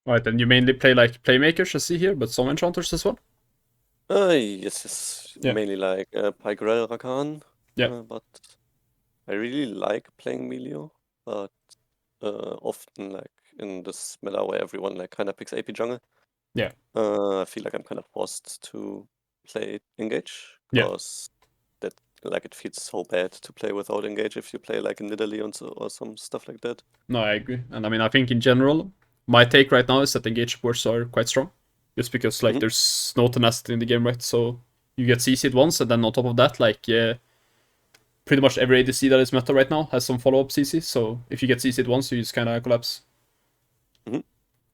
Right, and you mainly play like playmakers, I see here, but some enchanters as well? Yes. Yeah. Mainly like Pike Rell Rakan. Yeah. But I really like playing Melio, but often like in this meta where everyone like kind of picks AP jungle. Yeah. I feel like I'm kind of forced to play engage Yeah. because that like it feels so bad to play without engage if you play like in Italy or some stuff like that. No, I agree. And I mean, I think in general, my take right now is that engage supports are quite strong. Just because, like, Mhm. there's no tenacity in the game, right? So you get CC'd once, and then on top of that, like, pretty much every ADC that is meta right now has some follow-up CC. So if you get CC'd once, you just kind of collapse. Mhm.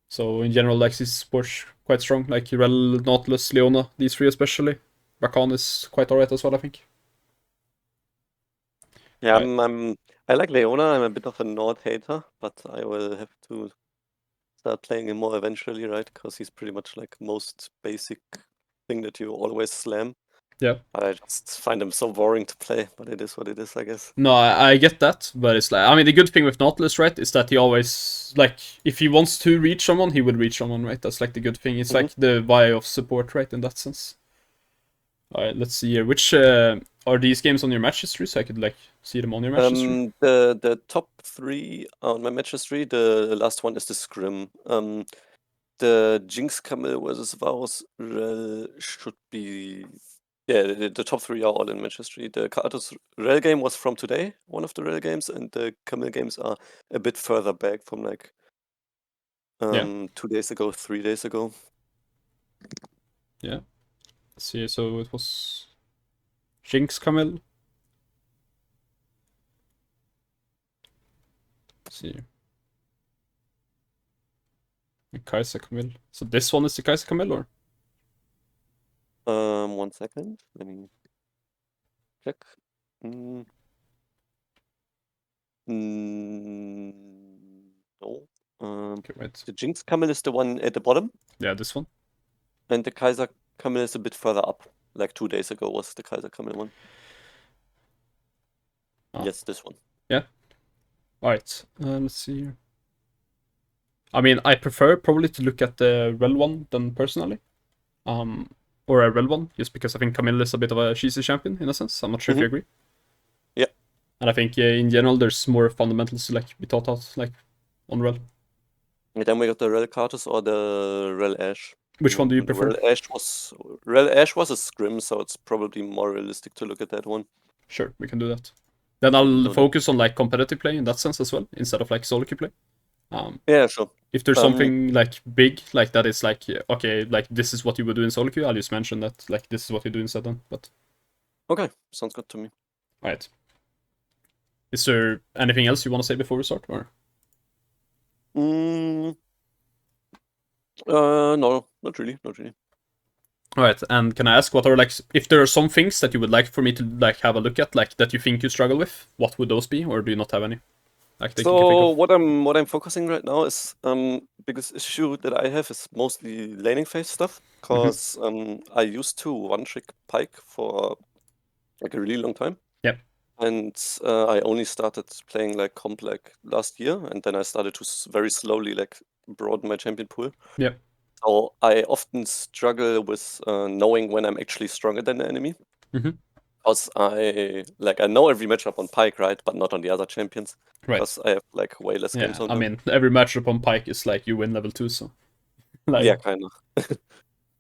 So in general, like, CC supports quite strong. Like, Rell, Nautilus, Leona, these three especially. Rakan is quite alright as well, I think. Yeah, Right. I like Leona. I'm a bit of a Nord hater, but I will have to start playing him more eventually, right? Because he's pretty much like most basic thing that you always slam. Yeah. But I just find him so boring to play, but it is what it is, I guess. No, I get that, but it's like, I mean, the good thing with Nautilus, right, is that he always, like, if he wants to reach someone, he will reach someone, right? That's like the good thing. It's Mhm. like the Vi of support, right, in that sense. Alright, let's see here. Which are these games on your match history, so I could like see them on your match history? The top three on my match history, the last one is the Scrim. The Jinx Camille versus Varus Rell should be. Yeah, the top three are all in match history. The Katos Rell game was from today, one of the Rell games, and the Camille games are a bit further back from like Yeah, 2 days ago, 3 days ago. yeah. Let's see, so it was Jinx Camille. Let's see. And Kaiser Camille. So this one is the Kaiser Camille, or? 1 second. Let me check. Mm, no. Okay, wait. The Jinx Camille is the one at the bottom, Yeah, this one. and the Kaiser Camille is a bit further up. Like 2 days ago was the Kaiser Camille one. Ah, Yes, this one. yeah. Alright, let's see here. I mean, I prefer probably to look at the Rel one than personally. Um, or a Rel one, just because I think Camille is a bit of a cheesy champion in a sense. I'm not sure if you Mhm. agree. Yeah. And I think in general there's more fundamentals to like be taught out like on Rel. And then we got the Rel Cartus or the Rel Ash. Which one do you prefer? Rel Ash was a scrim, so it's probably more realistic to look at that one. Sure, we can do that. Then I'll So focus on like competitive play in that sense as well, instead of like solo queue play. yeah, sure. If there's Um, something like big like that is like okay, like this is what you would do in solo queue, I'll just mention that like this is what you do instead then. But okay, sounds good to me. alright. Is there anything else you want to say before we start? Or Mm, no, not really, not really. alright, and can I ask what are like if there are some things that you would like for me to like have a look at, like that you think you struggle with, what would those be, or do you not have any? Like that you can think So of? what I'm focusing right now is biggest issue that I have is mostly laning phase stuff Mm-hmm. because I used to one trick Pike for like a really long time. Yep. And I only started playing like comp like last year, and then I started to very slowly like broaden my champion pool. Yep. So I often struggle with knowing when I'm actually stronger than the enemy. Mm-hmm. Because I know every matchup on Pike, right? But not on the other champions. Right. Because I have like way less games Yeah, on I them. mean, every matchup on Pike is like you win level 2, so like, Yeah, kind of.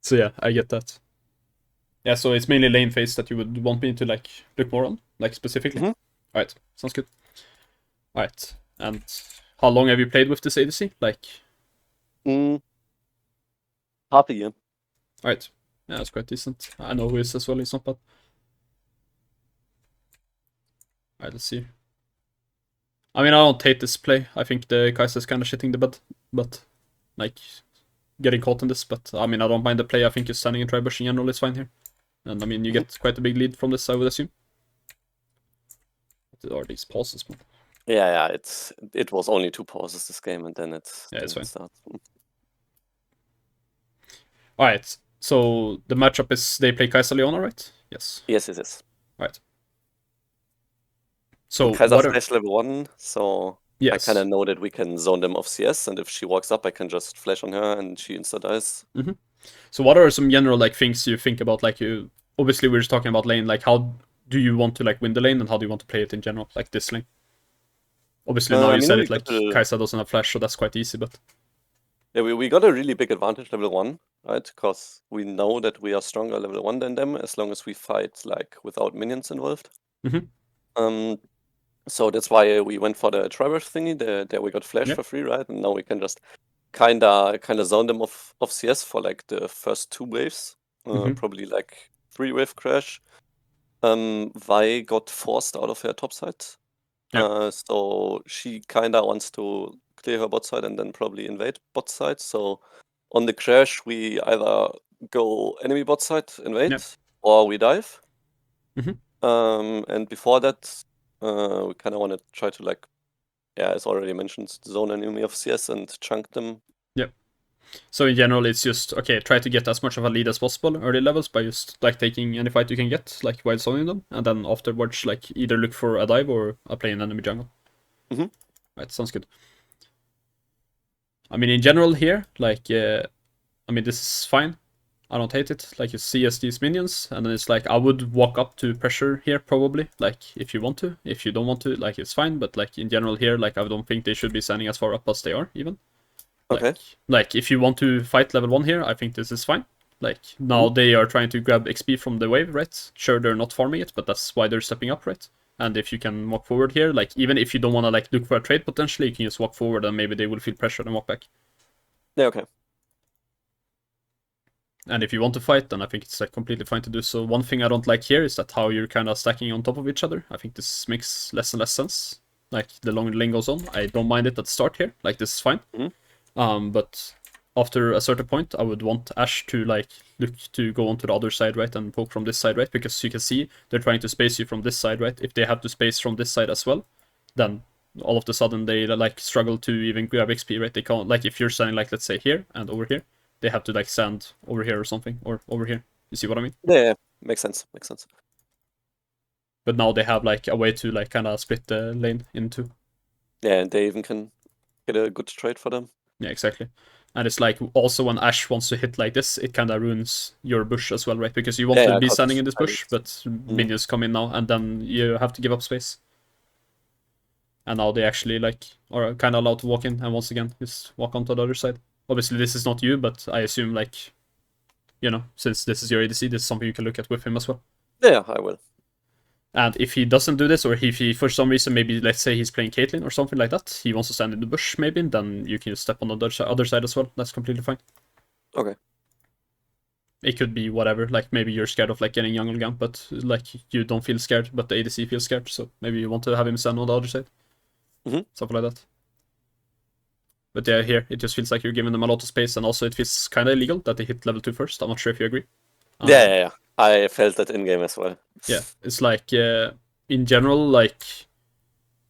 so yeah, I get that. Yeah, so it's mainly lane phase that you would want me to like look more on, like specifically. Hmm. Alright, sounds good. Alright, and how long have you played with this ADC? Like, Mm, half a year. alright, yeah, that's quite decent. I know who is as well, it's not bad. Alright, let's see. I mean, I don't hate this play. I think the Kaiser's kind of shitting the bed, but like getting caught in this. But I mean, I don't mind the play. I think just standing in tribush in general is fine here. And I mean, you get quite a big lead from this, I would assume. What are these pauses, man? Yeah. It was only 2 pauses this game, and then It's it fine. starts. Alright, so the matchup is they play Kaiser Leona, right? Yes. Yes. Alright. So Kaiser what are... Slash level 1, so I kind Yes. of know that we can zone them off CS, and if she walks up, I can just flash on her and she insta dies. So what are some general like things you think about? Like, you obviously we're just talking about lane. Like, how do you want to like win the lane, and how do you want to play it in general? Like this lane. Obviously now I you mean, said we it got like a, Kai'Sa doesn't have flash, so that's quite easy. But yeah, we got a really big advantage level 1, right? Because we know that we are stronger level 1 than them as long as we fight like without minions involved. Mhm. So that's why we went for the Traverse thingy. There we got flash Yeah. for free, right? And now we can just kinda zone them off CS for like the first 2 waves. Mhm. Probably like 3-wave crash. Vi got forced out of her top side. Yeah. So she kinda wants to clear her bot side and then probably invade bot side. So on the crash, we either go enemy bot side, invade, Yeah. or we dive. Mhm. And before that, we kinda wanna try to like, yeah, as already mentioned, zone enemy of CS and chunk them. Yeah. So in general, it's just okay. Try to get as much of a lead as possible early levels by just like taking any fight you can get, like while zoning them, and then afterwards, like either look for a dive or a play in enemy jungle. Mhm. Right, sounds good. I mean, in general here, like, I mean, this is fine. I don't hate it. Like, you see as these minions, and then it's like, I would walk up to pressure here, probably. Like, if you want to. If you don't want to, like, it's fine. But, like, in general here, like, I don't think they should be standing as far up as they are, even. Like, Okay. if you want to fight level 1 here, I think this is fine. Like, now Mhm. they are trying to grab XP from the wave, right? Sure, they're not farming it, but that's why they're stepping up, right? And if you can walk forward here, like, even if you don't want to, like, look for a trade potentially, you can just walk forward and maybe they will feel pressured and walk back. Yeah, okay. And if you want to fight, then I think it's like completely fine to do so. One thing I don't like here is that how you're kind of stacking on top of each other. I think this makes less and less sense. Like, the longer the lane goes on, I don't mind it at the start here. Like, this is fine. Mhm. But after a certain point, I would want Ashe to like look to go onto the other side, right, and poke from this side, right, because you can see they're trying to space you from this side, right. If they have to space from this side as well, then all of a sudden they like struggle to even grab XP, right. They can't, like, if you're standing like, let's say here and over here, they have to like stand over here or something, or over here. You see what I mean? Yeah, yeah, makes sense. Makes sense. But now they have like a way to like kind of split the lane into. Yeah, and they even can get a good trade for them. Yeah, exactly. And it's like also when Ashe wants to hit like this, it kind of ruins your bush as well, right? Because you want Yeah, to yeah, be 'cause standing in this I bush, but mhm. minions come in now, and then you have to give up space. And now they actually like are kind of allowed to walk in, and once again just walk onto the other side. Obviously, this is not you, but I assume like, you know, since this is your ADC, this is something you can look at with him as well. Yeah, I will. And if he doesn't do this, or if he for some reason, maybe let's say he's playing Caitlyn or something like that, he wants to stand in the bush maybe, then you can just step on the other side as well. That's completely fine. Okay. It could be whatever, like maybe you're scared of like getting jungle Gump, but like you don't feel scared, but the ADC feels scared, so maybe you want to have him stand on the other side. Mhm. Something like that. But yeah, here, it just feels like you're giving them a lot of space, and also it feels kind of illegal that they hit level 2 first. I'm not sure if you agree. Yeah, yeah, yeah. I felt that in game as well. Yeah, it's like, in general, like,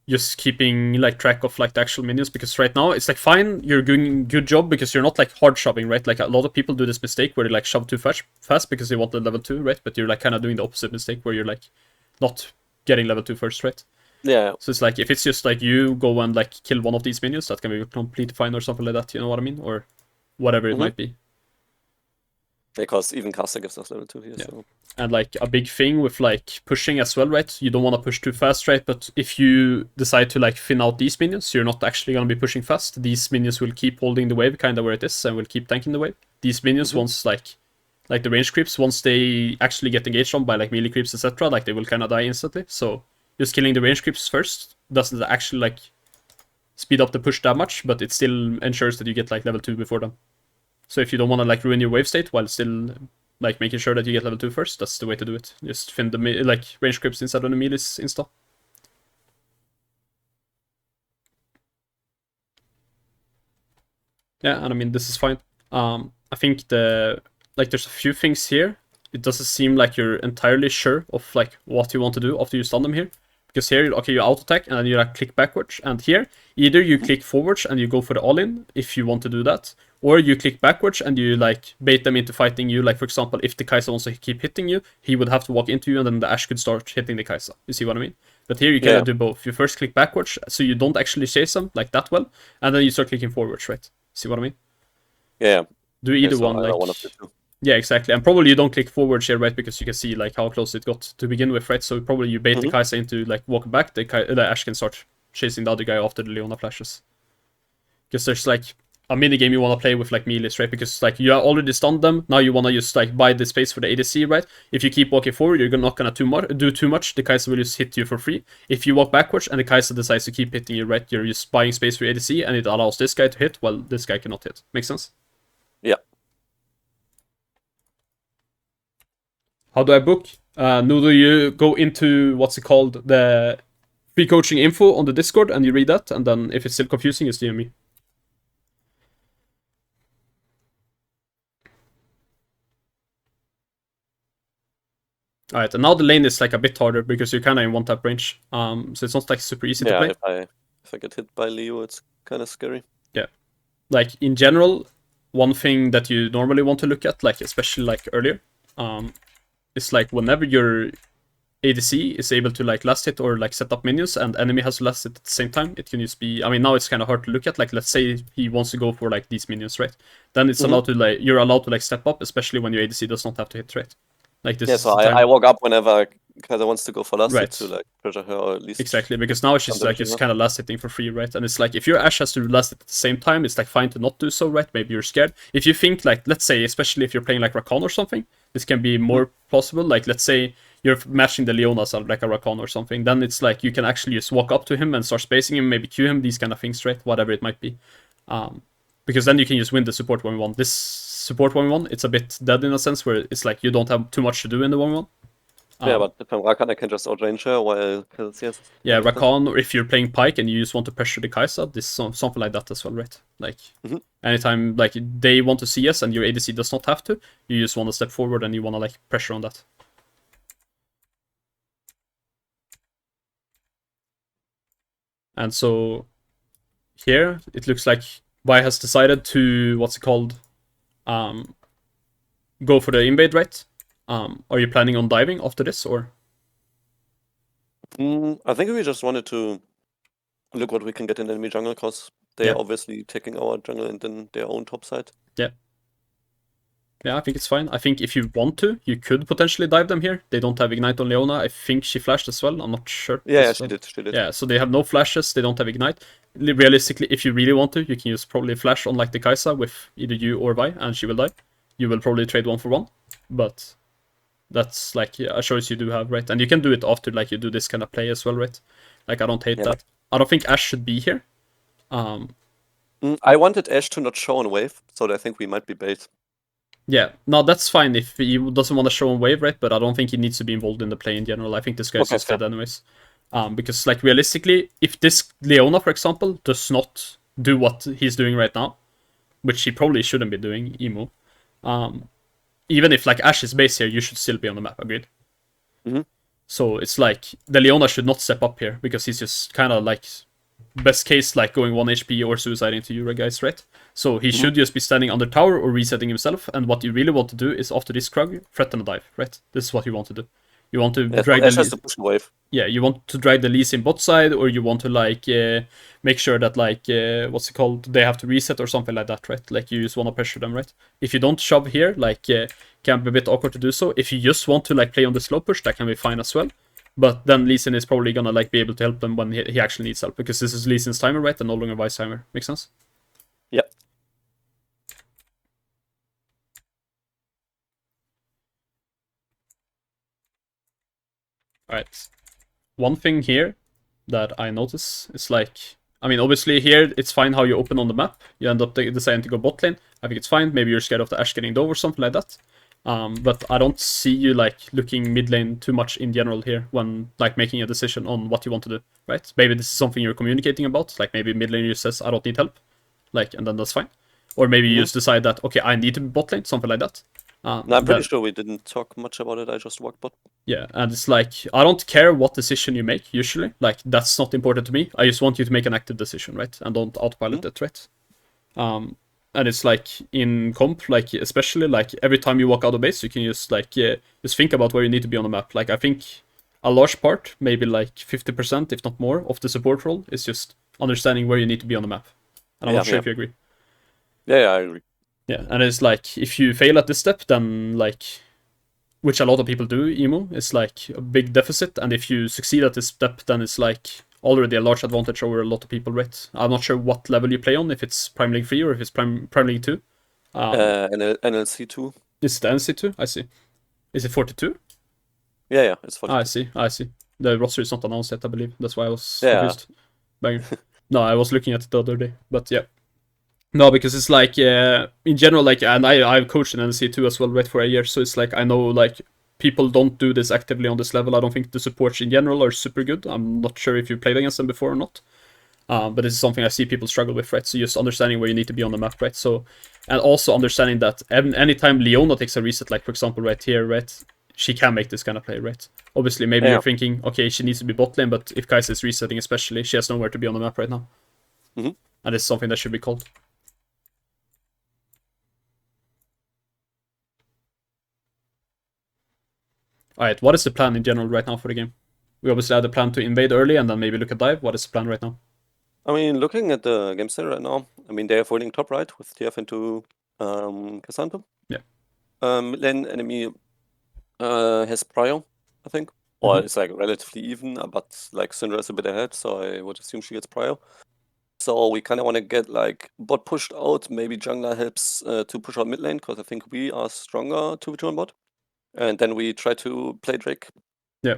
just keeping like track of like the actual minions, because right now it's like fine, you're doing good job because you're not like hard shoving, right? Like a lot of people do this mistake where they like shove too fast because they want the level 2, right? But you're like kind of doing the opposite mistake where you're like not getting level 2 first, right? Yeah. So it's like if it's just like you go and like kill one of these minions, that can be completely fine or something like that, you know what I mean? Or whatever it Mhm. might be. Because even caster gives us level 2 here, Yeah. so. And like a big thing with like pushing as well, right? You don't want to push too fast, right? But if you decide to like thin out these minions, you're not actually going to be pushing fast. These minions will keep holding the wave kind of where it is and will keep tanking the wave. These minions, Mhm. once like the range creeps, once they actually get engaged on by like melee creeps, etc., like they will kind of die instantly. So just killing the range creeps first doesn't actually like speed up the push that much, but it still ensures that you get like level 2 before them. So if you don't want to like ruin your wave state while still like making sure that you get level 2 first, that's the way to do it. Just fin the like range creeps instead of the melees install. Yeah, and I mean this is fine. I think there's a few things here. It doesn't seem like you're entirely sure of like what you want to do after you stun them here. Because here, okay, you auto attack and then you like click backwards, and here either you click forwards and you go for the all-in if you want to do that, or you click backwards and you like bait them into fighting you. Like for example, if the Kai'Sa wants to keep hitting you, he would have to walk into you, and then the Ashe could start hitting the Kai'Sa. You see what I mean? But here you can do both. You first click backwards, so you don't actually chase them like that well, and then you start clicking forwards, right? See what I mean? Yeah. Do either so one, like one of the two. yeah, exactly. And probably you don't click forwards here, right? Because you can see like how close it got to begin with, right? So probably you bait the Kai'Sa into like walking back. The Ashe can start chasing the other guy after the Leona flashes. Because there's like a mini game you want to play with like melees, right? Because like you already stunned them. Now you want to just like buy the space for the ADC, right? If you keep walking forward, you're not gonna do too much. The Kai'Sa will just hit you for free. If you walk backwards and the Kai'Sa decides to keep hitting you, right? You're just buying space for ADC, and it allows this guy to hit while this guy cannot hit. Make sense? Yeah. How do I book? Do you go into what's it called, the free coaching info on the Discord, and you read that, and then if it's still confusing, it's DM me. Alright, and now the lane is like a bit harder because you're kind of in one tap range. So it's not like super easy to play. If I get hit by Leo, it's kind of scary. Yeah. Like in general, one thing that you normally want to look at, like especially like earlier, is like whenever your ADC is able to like last hit or like set up minions and enemy has to last hit at the same time, it can just be, I mean, now it's kind of hard to look at. Like let's say he wants to go for like these minions, right? Then it's allowed to like, you're allowed to like step up, especially when your ADC does not have to hit, right? Like this. Yeah, so I walk up whenever Kai'Sa wants to go for last hit to like pressure her, or at least exactly, because now she's like just kind of last hitting for free, right? And it's like if your Ashe has to last hit at the same time, it's like fine to not do so, right? Maybe you're scared. If you think like, let's say, especially if you're playing like Rakan or something, this can be more possible. Like let's say you're matching the Leonas like a Rakan or something, then it's like you can actually just walk up to him and start spacing him, maybe Q him, these kind of things, right? Whatever it might be. Because then you can just win the support 1v1. This support 1v1, it's a bit dead in a sense where it's like you don't have too much to do in the 1v1. Yeah, but if I'm Rakan, I can just outrange her while CS. Yeah, Rakan, or if you're playing Pyke and you just want to pressure the Kai'Sa, this something like that as well, right? Like anytime like they want to CS and your ADC does not have to, you just want to step forward and you want to like pressure on that. And so here it looks like Vi has decided to what's it called, go for the invade, right? Are you planning on diving after this, or? I think we just wanted to look what we can get in enemy jungle, because they are obviously taking our jungle and then their own top side. Yeah. Yeah, I think it's fine. I think if you want to, you could potentially dive them here. They don't have Ignite on Leona. I think she flashed as well. I'm not sure. Yeah, she did. Yeah, so they have no flashes. They don't have Ignite. Realistically, if you really want to, you can use probably flash on like the Kai'Sa with either you or Vi, and she will die. You will probably trade 1-for-1, but that's like a choice you do have, right? And you can do it after like you do this kind of play as well, right? Like I don't hate that. I don't think Ashe should be here. I wanted Ashe to not show on wave, so I think we might be bait. Yeah, no, that's fine if he doesn't want to show on wave, right? But I don't think he needs to be involved in the play in general. I think this guy's just dead anyways. Because like realistically, if this Leona, for example, does not do what he's doing right now, which he probably shouldn't be doing, emo, even if like Ashe is base here, you should still be on the map, agreed? So it's like the Leona should not step up here because he's just kind of like best case like going 1 HP or suiciding to you guys, right? So he should just be standing under tower or resetting himself, and what you really want to do is after this Krug, threaten a dive, right? This is what you want to do. You want to drag the push the wave. Yeah, you want to drag the Lee Sin bot side, or you want to like make sure that like what's it called, they have to reset or something like that, right? Like you just want to pressure them, right? If you don't shove here, like can be a bit awkward to do so. If you just want to like play on the slow push, that can be fine as well. But then Lee Sin is probably gonna like be able to help them when he actually needs help, because this is Lee Sin's timer, right? And no longer Vi's timer. Make sense? Yep. Alright. One thing here that I notice is like, I mean, obviously here it's fine how you open on the map. You end up deciding to go bot lane. I think it's fine. Maybe you're scared of the Ashe getting dove or something like that. But I don't see you like looking mid lane too much in general here when like making a decision on what you want to do, right? Maybe this is something you're communicating about. Like maybe mid lane just says, I don't need help. Like, and then that's fine. Or maybe you just decide that, okay, I need to be bot lane, something like that. No, I'm pretty sure we didn't talk much about it. I just walked bot. Yeah, and it's like, I don't care what decision you make, usually. Like, that's not important to me. I just want you to make an active decision, right? And don't autopilot it, right? And it's like, in comp, like, especially, like, every time you walk out of base, you can just, like, just think about where you need to be on the map. Like, I think a large part, maybe like 50%, if not more, of the support role is just understanding where you need to be on the map. And I'm not sure if you agree. Yeah, I agree. Yeah, and it's like, if you fail at this step, then like, which a lot of people do, emo, it's like a big deficit, and if you succeed at this step, then it's like already a large advantage over a lot of people, right? I'm not sure what level you play on, if it's Prime League 3 or if it's Prime League 2. NLC 2. Is it the NC 2? I see. Is it 42? Yeah, it's 42. I see. The roster is not announced yet, I believe. That's why I was Yeah. confused. No, I was looking at it the other day, but yeah. No, because it's like, in general, like, and I've coached in NC2 as well, right, for a year, so it's like, I know, like, people don't do this actively on this level. I don't think the supports in general are super good. I'm not sure if you played against them before or not. But this is something I see people struggle with, right? So just understanding where you need to be on the map, right? So, and also understanding that anytime Leona takes a reset, like for example right here, right, she can make this kind of play, right? Obviously, maybe you're thinking, okay, she needs to be bot lane, but if Kai'Sa is resetting especially, she has nowhere to be on the map right now. And it's something that should be called. Alright, what is the plan in general right now for the game? We obviously had the plan to invade early and then maybe look at dive. What is the plan right now? I mean, looking at the game state right now, I mean, they're avoiding top right with TF into Cassandra. Yeah. Mid lane enemy has Prio, I think. Or it's like relatively even, but like Syndra is a bit ahead, so I would assume she gets Prio. So we kind of want to get like bot pushed out. Maybe jungler helps to push out mid lane, because I think we are stronger 2v2 on bot. And then we try to play Drake. Yeah.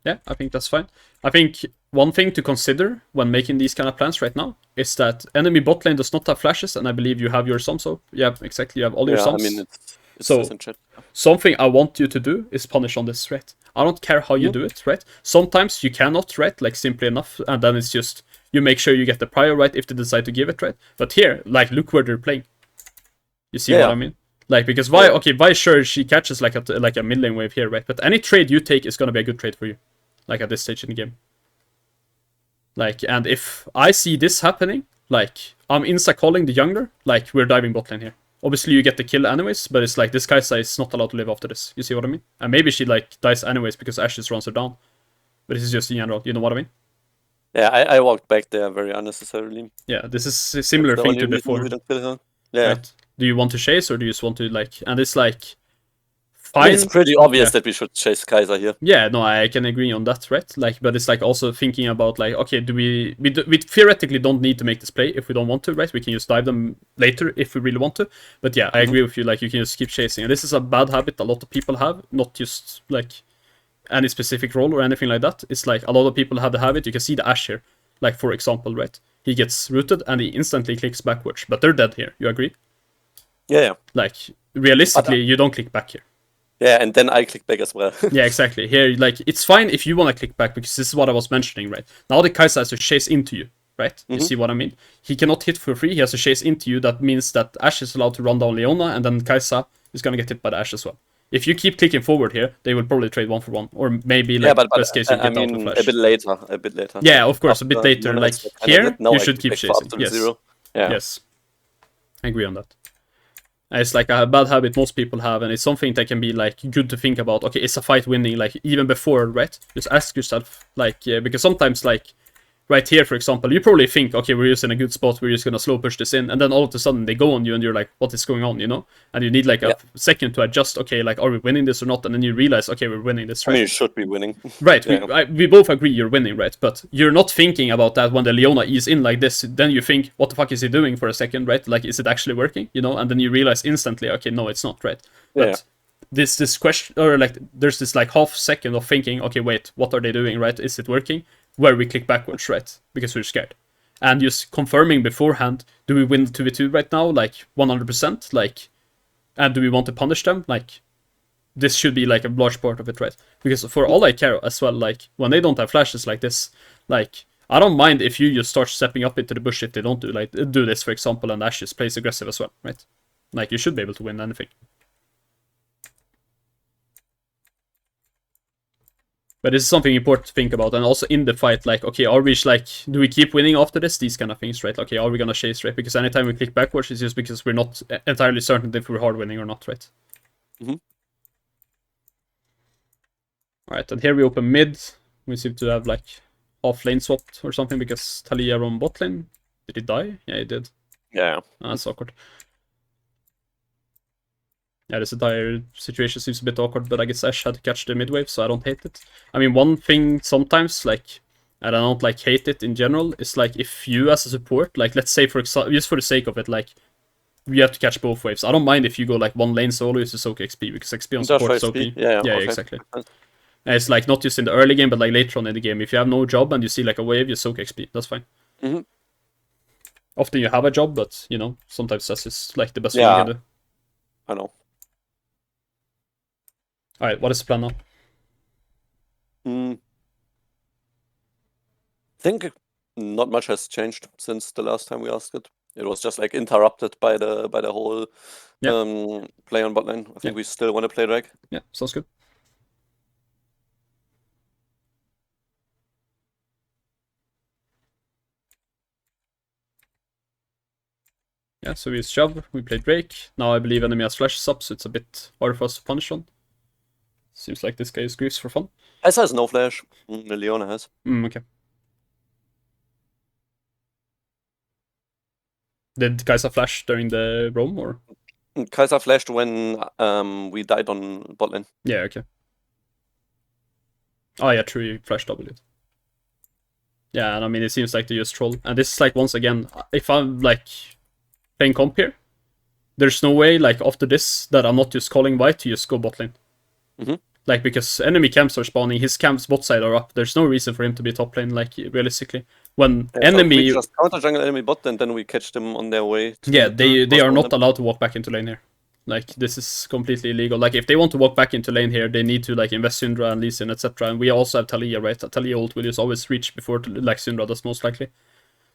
Yeah, I think that's fine. I think one thing to consider when making these kind of plans right now is that enemy bot lane does not have flashes, and I believe you have your sums up. Yeah, exactly. You have all your sums. I mean, it's so in chat. Something I want you to do is punish on this, right? I don't care how you do it, right? Sometimes you cannot, right? Like simply enough, and then it's just you make sure you get the prior right if they decide to give it, right? But here, like, look where they're playing. You see what I mean? Like, because Vi sure she catches like a mid lane wave here, right? But any trade you take is gonna be a good trade for you, like at this stage in the game. Like, and if I see this happening, like, I'm insta calling the jungler, like, we're diving bot lane here. Obviously, you get the kill anyways, but it's like, this Kai'Sa is not allowed to live after this. You see what I mean? And maybe she, like, dies anyways because Ashes runs her down. But this is just in general, you know what I mean? Yeah, I walked back there very unnecessarily. Yeah, this is a similar thing to before. We don't kill her. Yeah. Right? Do you want to chase, or do you just want to, like... And it's like... Fine. I mean, it's pretty obvious that we should chase Kai'Sa here. Yeah, no, I can agree on that, right? Like, but it's like also thinking about like, okay, do we theoretically don't need to make this play if we don't want to, right? We can just dive them later if we really want to. But yeah, I agree with you. Like, you can just keep chasing, and this is a bad habit a lot of people have, not just like any specific role or anything like that. It's like a lot of people have the habit. You can see the Ashe here, like for example, right? He gets rooted and he instantly clicks backwards, but they're dead here. You agree? Yeah. Like realistically, you don't click back here. Yeah, and then I click back as well. Yeah, exactly. Here, like, it's fine if you want to click back, because this is what I was mentioning, right? Now the Kai'Sa has to chase into you, right? You see what I mean? He cannot hit for free, he has to chase into you. That means that Ashe is allowed to run down Leona, and then Kai'Sa is going to get hit by the Ashe as well. If you keep clicking forward here, they will probably trade 1-for-1. Or maybe, like, best case, you get out of flash. A bit later. Yeah, of course, a bit later. Like, here, you should keep chasing. Yes. Yeah. Yes. I agree on that. It's like a bad habit most people have, and it's something that can be like good to think about. Okay, is a fight winning? Like, even before, right? Just ask yourself, like, because sometimes, like, right here, for example, you probably think, okay, we're just in a good spot, we're just gonna slow push this in, and then all of a sudden they go on you, and you're like, what is going on, you know? And you need like a second to adjust. Okay, like, are we winning this or not? And then you realize, okay, we're winning this, right? I mean, you should be winning. Right, we both agree you're winning, right? But you're not thinking about that when the Leona is in like this. Then you think, what the fuck is he doing for a second, right? Like, is it actually working, you know? And then you realize instantly, okay, no, it's not, right? But this question, or like, there's this like half second of thinking, okay, wait, what are they doing, right? Is it working? Where we click backwards, right? Because we're scared. And just confirming beforehand, do we win 2v2 right now? Like, 100%? Like, and do we want to punish them? Like, this should be like a large part of it, right? Because for all I care as well, like, when they don't have flashes like this, like, I don't mind if you just start stepping up into the bush if they don't do this, for example, and Ashes plays aggressive as well, right? Like, you should be able to win anything. But this is something important to think about, and also in the fight, like, okay, are we like, do we keep winning after this? These kind of things, right? Okay, are we gonna chase, right? Because anytime we click backwards, it's just because we're not entirely certain if we're hard winning or not, right? Alright, and here we open mid. We seem to have like half lane swapped or something because Talia roam bot lane. Did he die? Yeah, he did. Yeah. That's awkward. Yeah, this entire situation seems a bit awkward, but I guess Ash had to catch the mid wave, so I don't hate it. I mean, one thing sometimes, like, and I don't like hate it in general, is like if you as a support, like let's say for example, just for the sake of it, like you have to catch both waves. I don't mind if you go like one lane solo just to soak XP because XP on support is OP. Yeah, Yeah, okay. exactly. And it's like not just in the early game, but like later on in the game. If you have no job and you see like a wave, you soak XP. That's fine. Mhm. Often you have a job, but you know sometimes that's just like the best thing Yeah. you can do. I know. All right, what is the plan now? I think not much has changed since the last time we asked it. It was just like interrupted by the whole Yeah. play on bot lane. I think we still want to play drag. Yeah, sounds good. Yeah, so we shove, we play Drake. Now I believe enemy has flashes up, so it's a bit harder for us to punish on. Seems like this guy is Greaves for fun. Kai'Sa has no flash. Leona has. Okay. Did Kai'Sa flash during the roam, or? Kai'Sa flashed when we died on bot lane. Yeah, okay. Oh yeah, true, you flash W. Yeah, and I mean, it seems like they just troll. And this is like, once again, if I'm like playing comp here, there's no way, like, after this, that I'm not just calling white to just go bot lane. Like, because enemy camps are spawning, his camps bot side are up. There's no reason for him to be top lane, like, realistically. When enemy... We just counter jungle enemy bot, and then we catch them on their way. Yeah, they are not allowed to walk back into lane here. Like, this is completely illegal. Like, if they want to walk back into lane here, they need to, like, invest Syndra and Lee Sin, etc. And we also have Talia, right? Talia ult will just always reach before, like, Syndra does, most likely.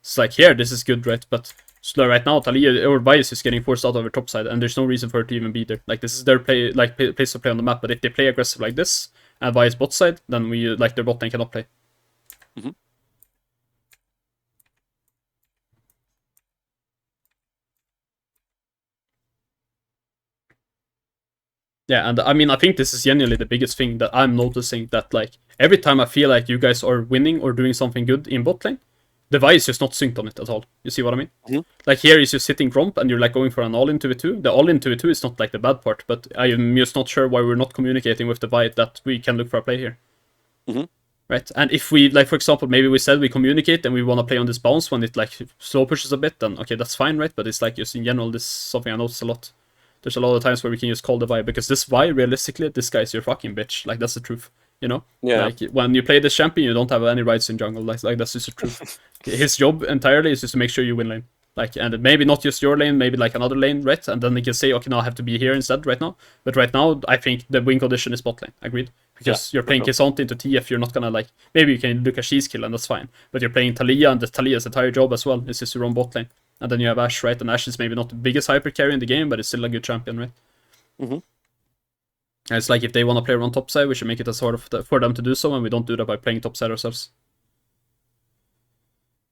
It's like, here, this is good, right? But so right now, Talia or Vice is getting forced out of her top side, and there's no reason for her to even be there. Like, this is their place to play on the map. But if they play aggressive like this and Vice bot side, then we like their bot lane cannot play. Yeah, and I mean, I think this is genuinely the biggest thing that I'm noticing, that like every time I feel like you guys are winning or doing something good in bot lane, the Vi is just not synced on it at all. You see what I mean? Like here is just sitting Gromp and you're like going for an all-in 2v2. The all-in 2v2 is not like the bad part, but I'm just not sure why we're not communicating with the Vi that we can look for a play here. Right? And if we, like for example, maybe we said we communicate and we want to play on this bounce when it like slow pushes a bit, then okay, that's fine, right? But it's like just in general, this is something I notice a lot. There's a lot of times where we can just call the Vi, because this Vi, realistically, this guy's your fucking bitch. Like, that's the truth, you know? Yeah. Like, when you play this champion, you don't have any rights in jungle. Like that's just the truth. His job entirely is just to make sure you win lane. Like, and maybe not just your lane, maybe like another lane, right? And then he can say, okay, now I have to be here instead right now. But right now, I think the win condition is bot lane. Agreed? Because you're playing K'Sante into TF, you're not gonna like... Maybe you can look at She's kill and that's fine. But you're playing Talia, and the Talia's entire job as well is just to run bot lane. And then you have Ashe, right? And Ashe is maybe not the biggest hyper carry in the game, but it's still a good champion, right? And it's like if they want to play on top side, we should make it as hard for them to do so, and we don't do that by playing top side ourselves.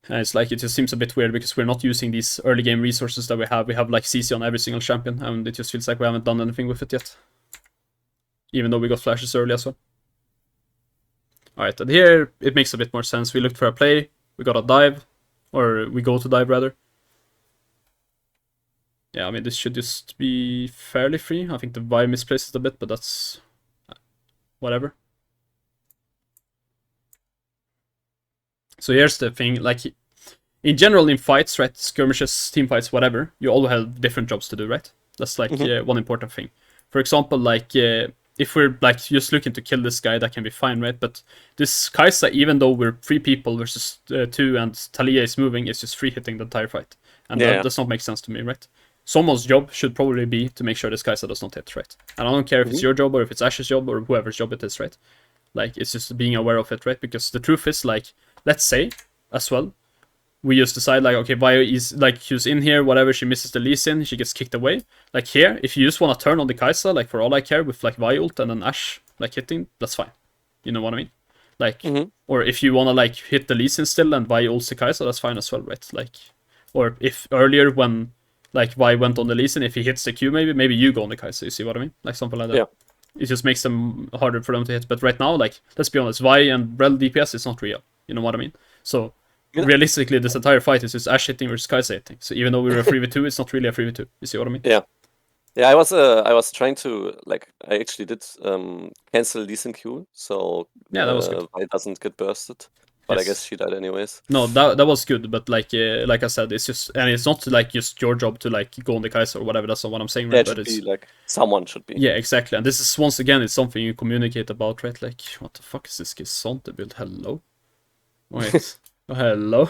And it's like, it just seems a bit weird because we're not using these early game resources that we have. We have like CC on every single champion, and it just feels like we haven't done anything with it yet. Even though we got flashes early as well. Alright, and here it makes a bit more sense. We looked for a play, we got a dive, or we go to dive rather. Yeah, I mean, this should just be fairly free. I think the Vi misplaces a bit, but that's... whatever. So here's the thing, like, in general in fights, right, skirmishes, team fights, whatever, you all have different jobs to do, right? That's like one important thing. For example, like, if we're like just looking to kill this guy, that can be fine, right? But this Kai'Sa, even though we're 3 people versus 2 and Talia is moving, it's just free hitting the entire fight. And that does not make sense to me, right? Someone's job should probably be to make sure this Kai'Sa does not hit, right? And I don't care if it's your job or if it's Ash's job or whoever's job it is, right? Like, it's just being aware of it, right? Because the truth is, like, let's say, as well, we just decide, like, okay, Vi is, like, she's in here, whatever, she misses the Lee Sin, she gets kicked away. Like, here, if you just want to turn on the Kai'Sa, like, for all I care, with, like, Vi ult and then Ashe, like, hitting, that's fine. You know what I mean? Like, or if you want to, like, hit the Lee Sin still and Vi ults the Kai'Sa, that's fine as well, right? Like, or if earlier when... like, Vi went on the Lee Sin, if he hits the Q, maybe you go on the Kai'Sa, you see what I mean? Like, something like that. Yeah. It just makes them harder for them to hit. But right now, like, let's be honest, Vi and Rell DPS is not real. You know what I mean? So Yeah. realistically, this entire fight is just Ashe hitting versus Kai'Sa hitting. So even though we were a 3v2, it's not really a 3v2. You see what I mean? Yeah. Yeah, I was trying to, like, I actually did cancel Lee Sin Q, so Yeah, that was good. Vi doesn't get bursted. But I guess she died anyways. No, that was good, but like I said, it's just, and it's not like just your job to like go on the Kai'Sa or whatever. That's not what I'm saying, right? Yeah, it but should it's be like someone should be. yeah, exactly. And this is once again, it's something you communicate about, right? Like, what the fuck is this Gisante build? Hello, wait, oh, hello.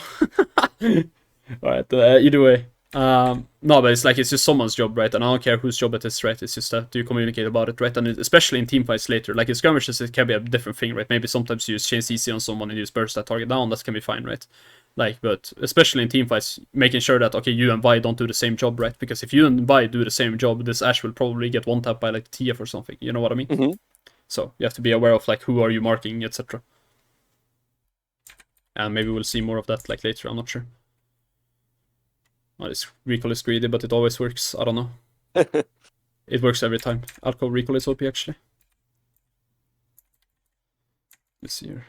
All right. Either way, no, but it's like it's just someone's job, right? And I don't care whose job it is, right? It's just that you communicate about it, right? And especially in team fights later, like in skirmishes, it can be a different thing, right? Maybe sometimes you use chain CC on someone and you just burst that target down. That can be fine, right? Like, but especially in team fights, making sure that okay, you and Vi don't do the same job, right? Because if you and Vi do the same job, this Ashe will probably get one tap by like TF or something. You know what I mean? Mm-hmm. So you have to be aware of like who are you marking, etc. And maybe we'll see more of that like later. I'm not sure. Well, this recall is greedy, but it always works. I don't know. It works every time. Alcove recall is OP actually. Let's see here.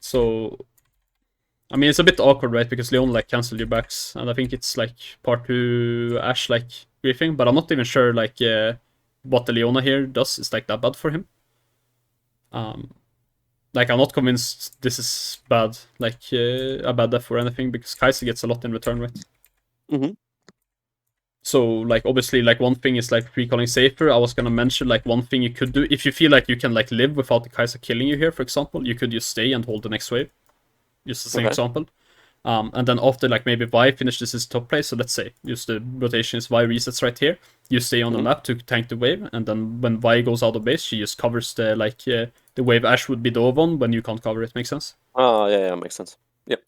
So, I mean, it's a bit awkward, right? Because Leon like canceled your backs, and I think it's like part 2 Ashe like griefing, but I'm not even sure like what the Leona here does is like that bad for him. Like I'm not convinced this is bad, like a bad death or anything, because Kai'Sa gets a lot in return, right? Mm-hmm. So, like, obviously, like, one thing is, like, recalling safer. I was gonna mention, like, one thing you could do. If you feel like you can, like, live without the Kai'Sa killing you here, for example, you could just stay and hold the next wave. Just as an example. And then after, like, maybe Vi finishes his top play, so let's say, use the rotation is Vi resets right here. You stay on the map to tank the wave, and then when Vi goes out of base, she just covers the, like, the wave Ashe would be dove on when you can't cover it. Makes sense? Oh, yeah, makes sense. Yep.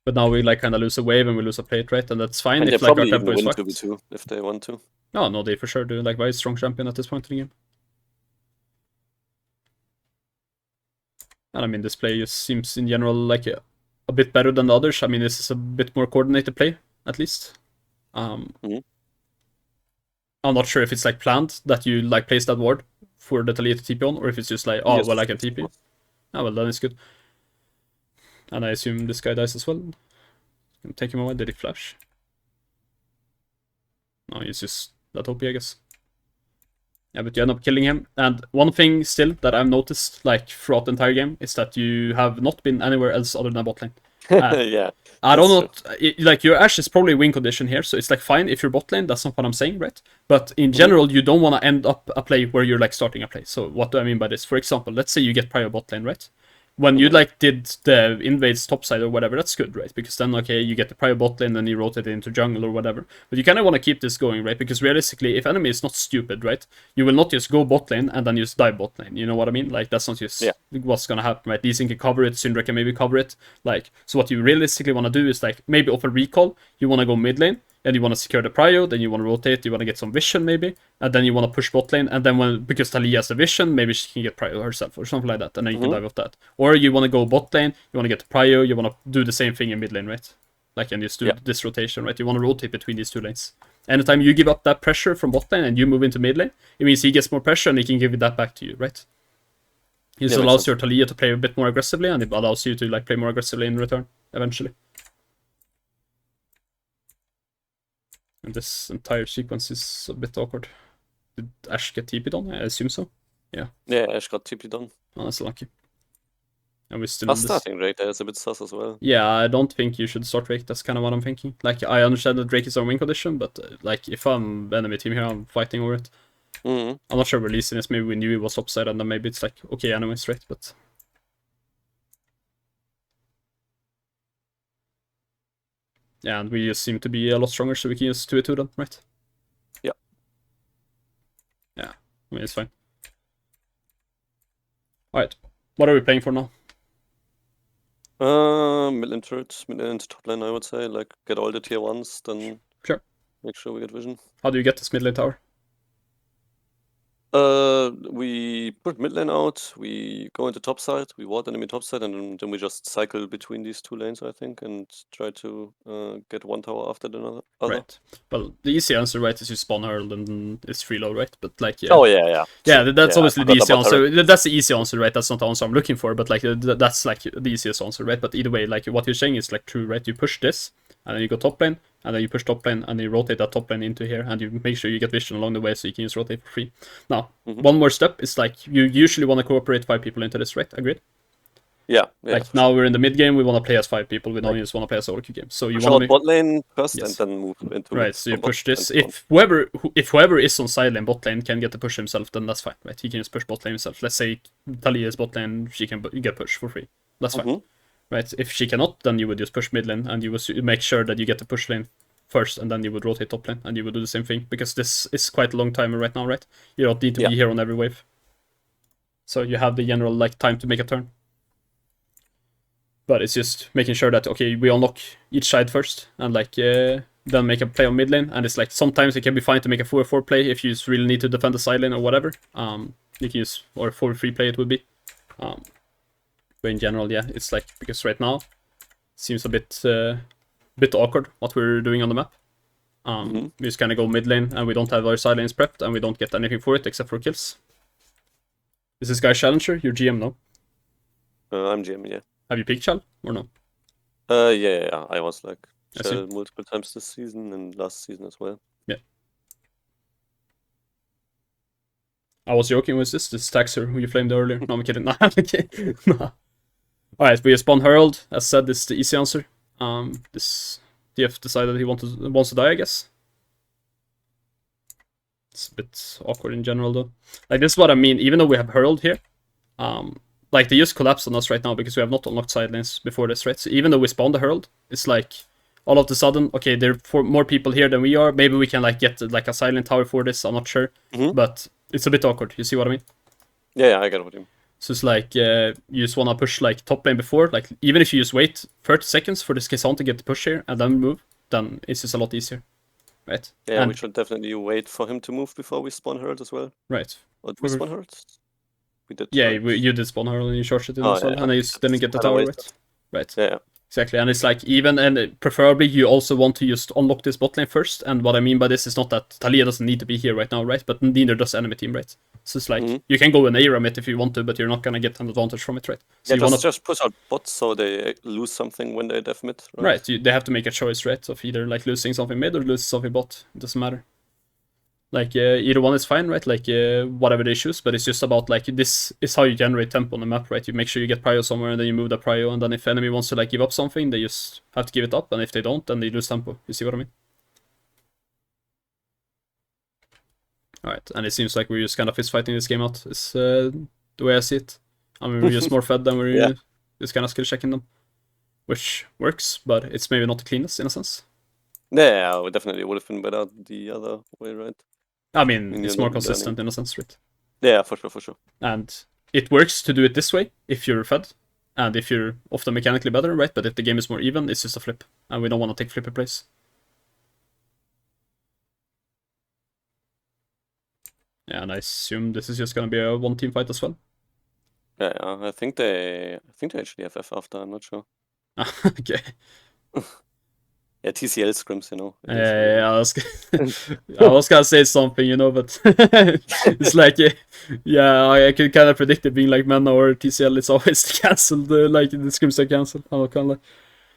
But now we like kind of lose a wave and we lose a plate, right? And that's fine And if they like our probably tempo even is win fucked. 2v2 if they want to. No, they for sure do. Like, very strong champion at this point in the game. And I mean, this play just seems in general like a bit better than the others. I mean, this is a bit more coordinated play, at least. I'm not sure if it's like planned that you like place that ward for the Talia to TP on, or if it's just like, oh, Yes, well, I can TP. Oh, well, then it's good. And I assume this guy dies as well. Can take him away. Did he flash? No, he's just that OP, I guess. Yeah, but you end up killing him. And one thing still that I've noticed, like, throughout the entire game, is that you have not been anywhere else other than bot lane. Yeah. I don't know, like, your Ashe is probably win condition here, so it's, like, fine if you're bot lane, that's not what I'm saying, right? But in general, you don't want to end up a play where you're, like, starting a play. So what do I mean by this? For example, let's say you get prior bot lane, right? When you, like, did the invades topside or whatever, that's good, right? Because then, okay, you get the prior bot lane, then you rotate it into jungle or whatever. But you kind of want to keep this going, right? Because realistically, if enemy is not stupid, right? You will not just go bot lane and then just die bot lane. You know what I mean? Like, that's not just what's gonna happen, right? Lee Sin can cover it, Syndra can maybe cover it. Like, so what you realistically want to do is, like, maybe off a recall, you want to go mid lane, and you want to secure the prio, then you want to rotate, you want to get some vision maybe, and then you want to push bot lane, and then because Talia has the vision, maybe she can get prio herself or something like that, and then you can dive off that. Or you want to go bot lane, you want to get the prio, you want to do the same thing in mid lane, right? Like, and just do this rotation, right? You want to rotate between these two lanes. Anytime you give up that pressure from bot lane and you move into mid lane, it means he gets more pressure and he can give that back to you, right? It just allows your Talia to play a bit more aggressively, and it allows you to like play more aggressively in return, eventually. And this entire sequence is a bit awkward. Did Ashe get TP'd on? I assume so. Yeah. Yeah, Ashe got TP'd on. Oh, that's lucky. And we still... Us starting Drake there is a bit sus as well. Yeah, I don't think you should start Drake. That's kind of what I'm thinking. Like, I understand that Drake is on win condition, but like, if I'm enemy team here, I'm fighting over it. I'm not sure we're releasing this. Maybe we knew it was upside, and then maybe it's like, okay, anyways, right? But... yeah, and we just seem to be a lot stronger, so we can use 2v2 then, right? Yeah. Yeah, I mean, it's fine. Alright, what are we playing for now? Mid lane turret, mid lane into top lane, I would say. Like, get all the tier 1s, then sure. Make sure we get vision. How do you get this mid lane tower? We put mid lane out, we go into top side, we ward enemy top side, and then we just cycle between these two lanes, I think, and try to get one tower after the other. Right. Well, the easy answer, right, is you spawn Herald and it's free low, right? But like, yeah. Oh yeah. Yeah, that's I obviously the forgot easy about answer. Herald. That's the easy answer, right? That's not the answer I'm looking for, but like that's like the easiest answer, right? But either way, like what you're saying is like true, right? You push this, and then you go top lane, and then you push top lane, and you rotate that top lane into here, and you make sure you get vision along the way so you can just rotate for free. Now, one more step is like you usually want to cooperate 5 people into this, right? Agreed? Yeah. Like now we're in the mid game, we want to play as 5 people. We don't just want to play as solo queue game. So you push want out to bot lane first Yes. and then move into right. mid So you or bot push this. and so on. If whoever is on side lane bot lane can get the push himself, then that's fine, right? He can just push bot lane himself. Let's say Talia is bot lane, she can get push for free. That's fine, right? If she cannot, then you would just push mid lane and you would make sure that you get the push lane first, and then you would rotate top lane and you would do the same thing because this is quite a long timer right now, right? You don't need to be here on every wave, so you have the general like time to make a turn. But it's just making sure that, okay, we unlock each side first, and like then make a play on mid lane. And it's like sometimes it can be fine to make a 4-4 play if you just really need to defend the side lane or whatever. You can use, or 4-3 play it would be. But in general, yeah, it's like, because right now it seems a bit awkward what we're doing on the map. We just kind of go mid lane, and we don't have our side lanes prepped, and we don't get anything for it except for kills. Is this guy Challenger? You're GM, no? I'm GM, yeah. Have you picked Chal or no? Yeah. I was like I see. Shell multiple times this season and last season as well. Yeah. I was joking with this Taxer who you flamed earlier. No, I'm kidding. Nah, I'm kidding. Nah. Alright, we spawn Herald. As said, this is the easy answer. This DF decided he wants to die, I guess. It's a bit awkward in general, though. Like, this is what I mean. Even though we have Herald here, like, they just collapsed on us right now because we have not unlocked side lanes before this, right? So even though we spawned the Herald, it's like, all of a sudden, okay, there are more people here than we are. Maybe we can, like, get, like, a silent tower for this. I'm not sure. But it's a bit awkward. You see what I mean? Yeah, I get what you mean. So it's like, you just want to push, like, top lane before. Like, even if you just wait 30 seconds for this Kazan to get the push here and then move, then it's just a lot easier. Right? Yeah, and, we should definitely wait for him to move before we spawn Herald as well. Right. Or did we spawn Herald? We did. Yeah, right? you did spawn Herald and you charged it in as well, yeah. and you didn't get the tower, right? Right. Yeah. Exactly, and it's like and preferably you also want to just unlock this bot lane first, and what I mean by this is not that Talia doesn't need to be here right now, right? But neither does enemy team, right? So it's like, you can go and ARAM it if you want to, but you're not gonna get an advantage from it, right? So yeah, just push out bots so they lose something when they def mid, right? Right, they have to make a choice, right? Of either like losing something mid or losing something bot, it doesn't matter. Like, either one is fine, right? Like, whatever they choose, but it's just about, like, this is how you generate tempo on the map, right? You make sure you get prio somewhere, and then you move the prio, and then if enemy wants to, like, give up something, they just have to give it up, and if they don't, then they lose tempo. You see what I mean? Alright, and it seems like we're just kind of fist-fighting this game out, is the way I see it. I mean, we're just more fed than we're just kind of skill-checking them. Which works, but it's maybe not the cleanest, in a sense. Yeah, we definitely would have been better the other way, right? I mean, it's more consistent in a sense, right? Yeah, for sure. And it works to do it this way if you're fed, and if you're often mechanically better, right? But if the game is more even, it's just a flip, and we don't want to take flippy plays. Yeah, and I assume this is just gonna be a one-team fight as well. Yeah, I think they actually have F after. I'm not sure. Okay. Yeah, TCL scrims, you know. Yeah, I was gonna say something, you know, but it's like, yeah, I could kind of predict it being like Mana or TCL. It's always cancelled, like the scrims are cancelled. I'm not gonna lie.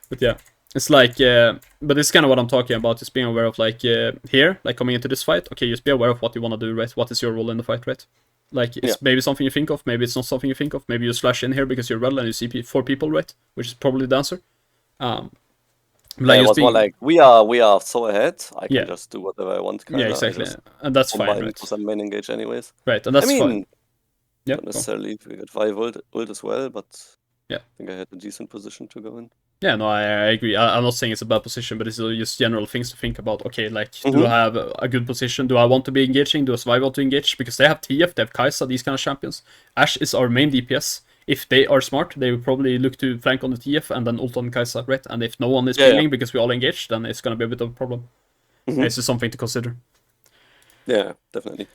But yeah, it's like, but it's kind of what I'm talking about. Just being aware of, like, here, like coming into this fight. Okay, just be aware of what you want to do, right? What is your role in the fight, right? Like, it's maybe something you think of, maybe it's not something you think of. Maybe you slash in here because you're Rell and you see 4 people, right? Which is probably the answer. Like, it was more like, we are so ahead, I can just do whatever I want. Yeah, exactly. And that's fine, right? Because I'm main engage anyways. Right, and that's fine. Yeah, not necessarily we got 5 ult as well, but yeah, I think I had a decent position to go in. Yeah, no, I agree. I'm not saying it's a bad position, but it's just general things to think about. Okay, like, do I have a good position? Do I want to be engaging? Do I want to engage? Because they have TF, they have Kai'Sa, these kind of champions. Ashe is our main DPS. If they are smart, they will probably look to flank on the TF and then ult on Kai'Sa, right? And if no one is feeling because we all engaged, then it's going to be a bit of a problem. It's just something to consider. Yeah, definitely.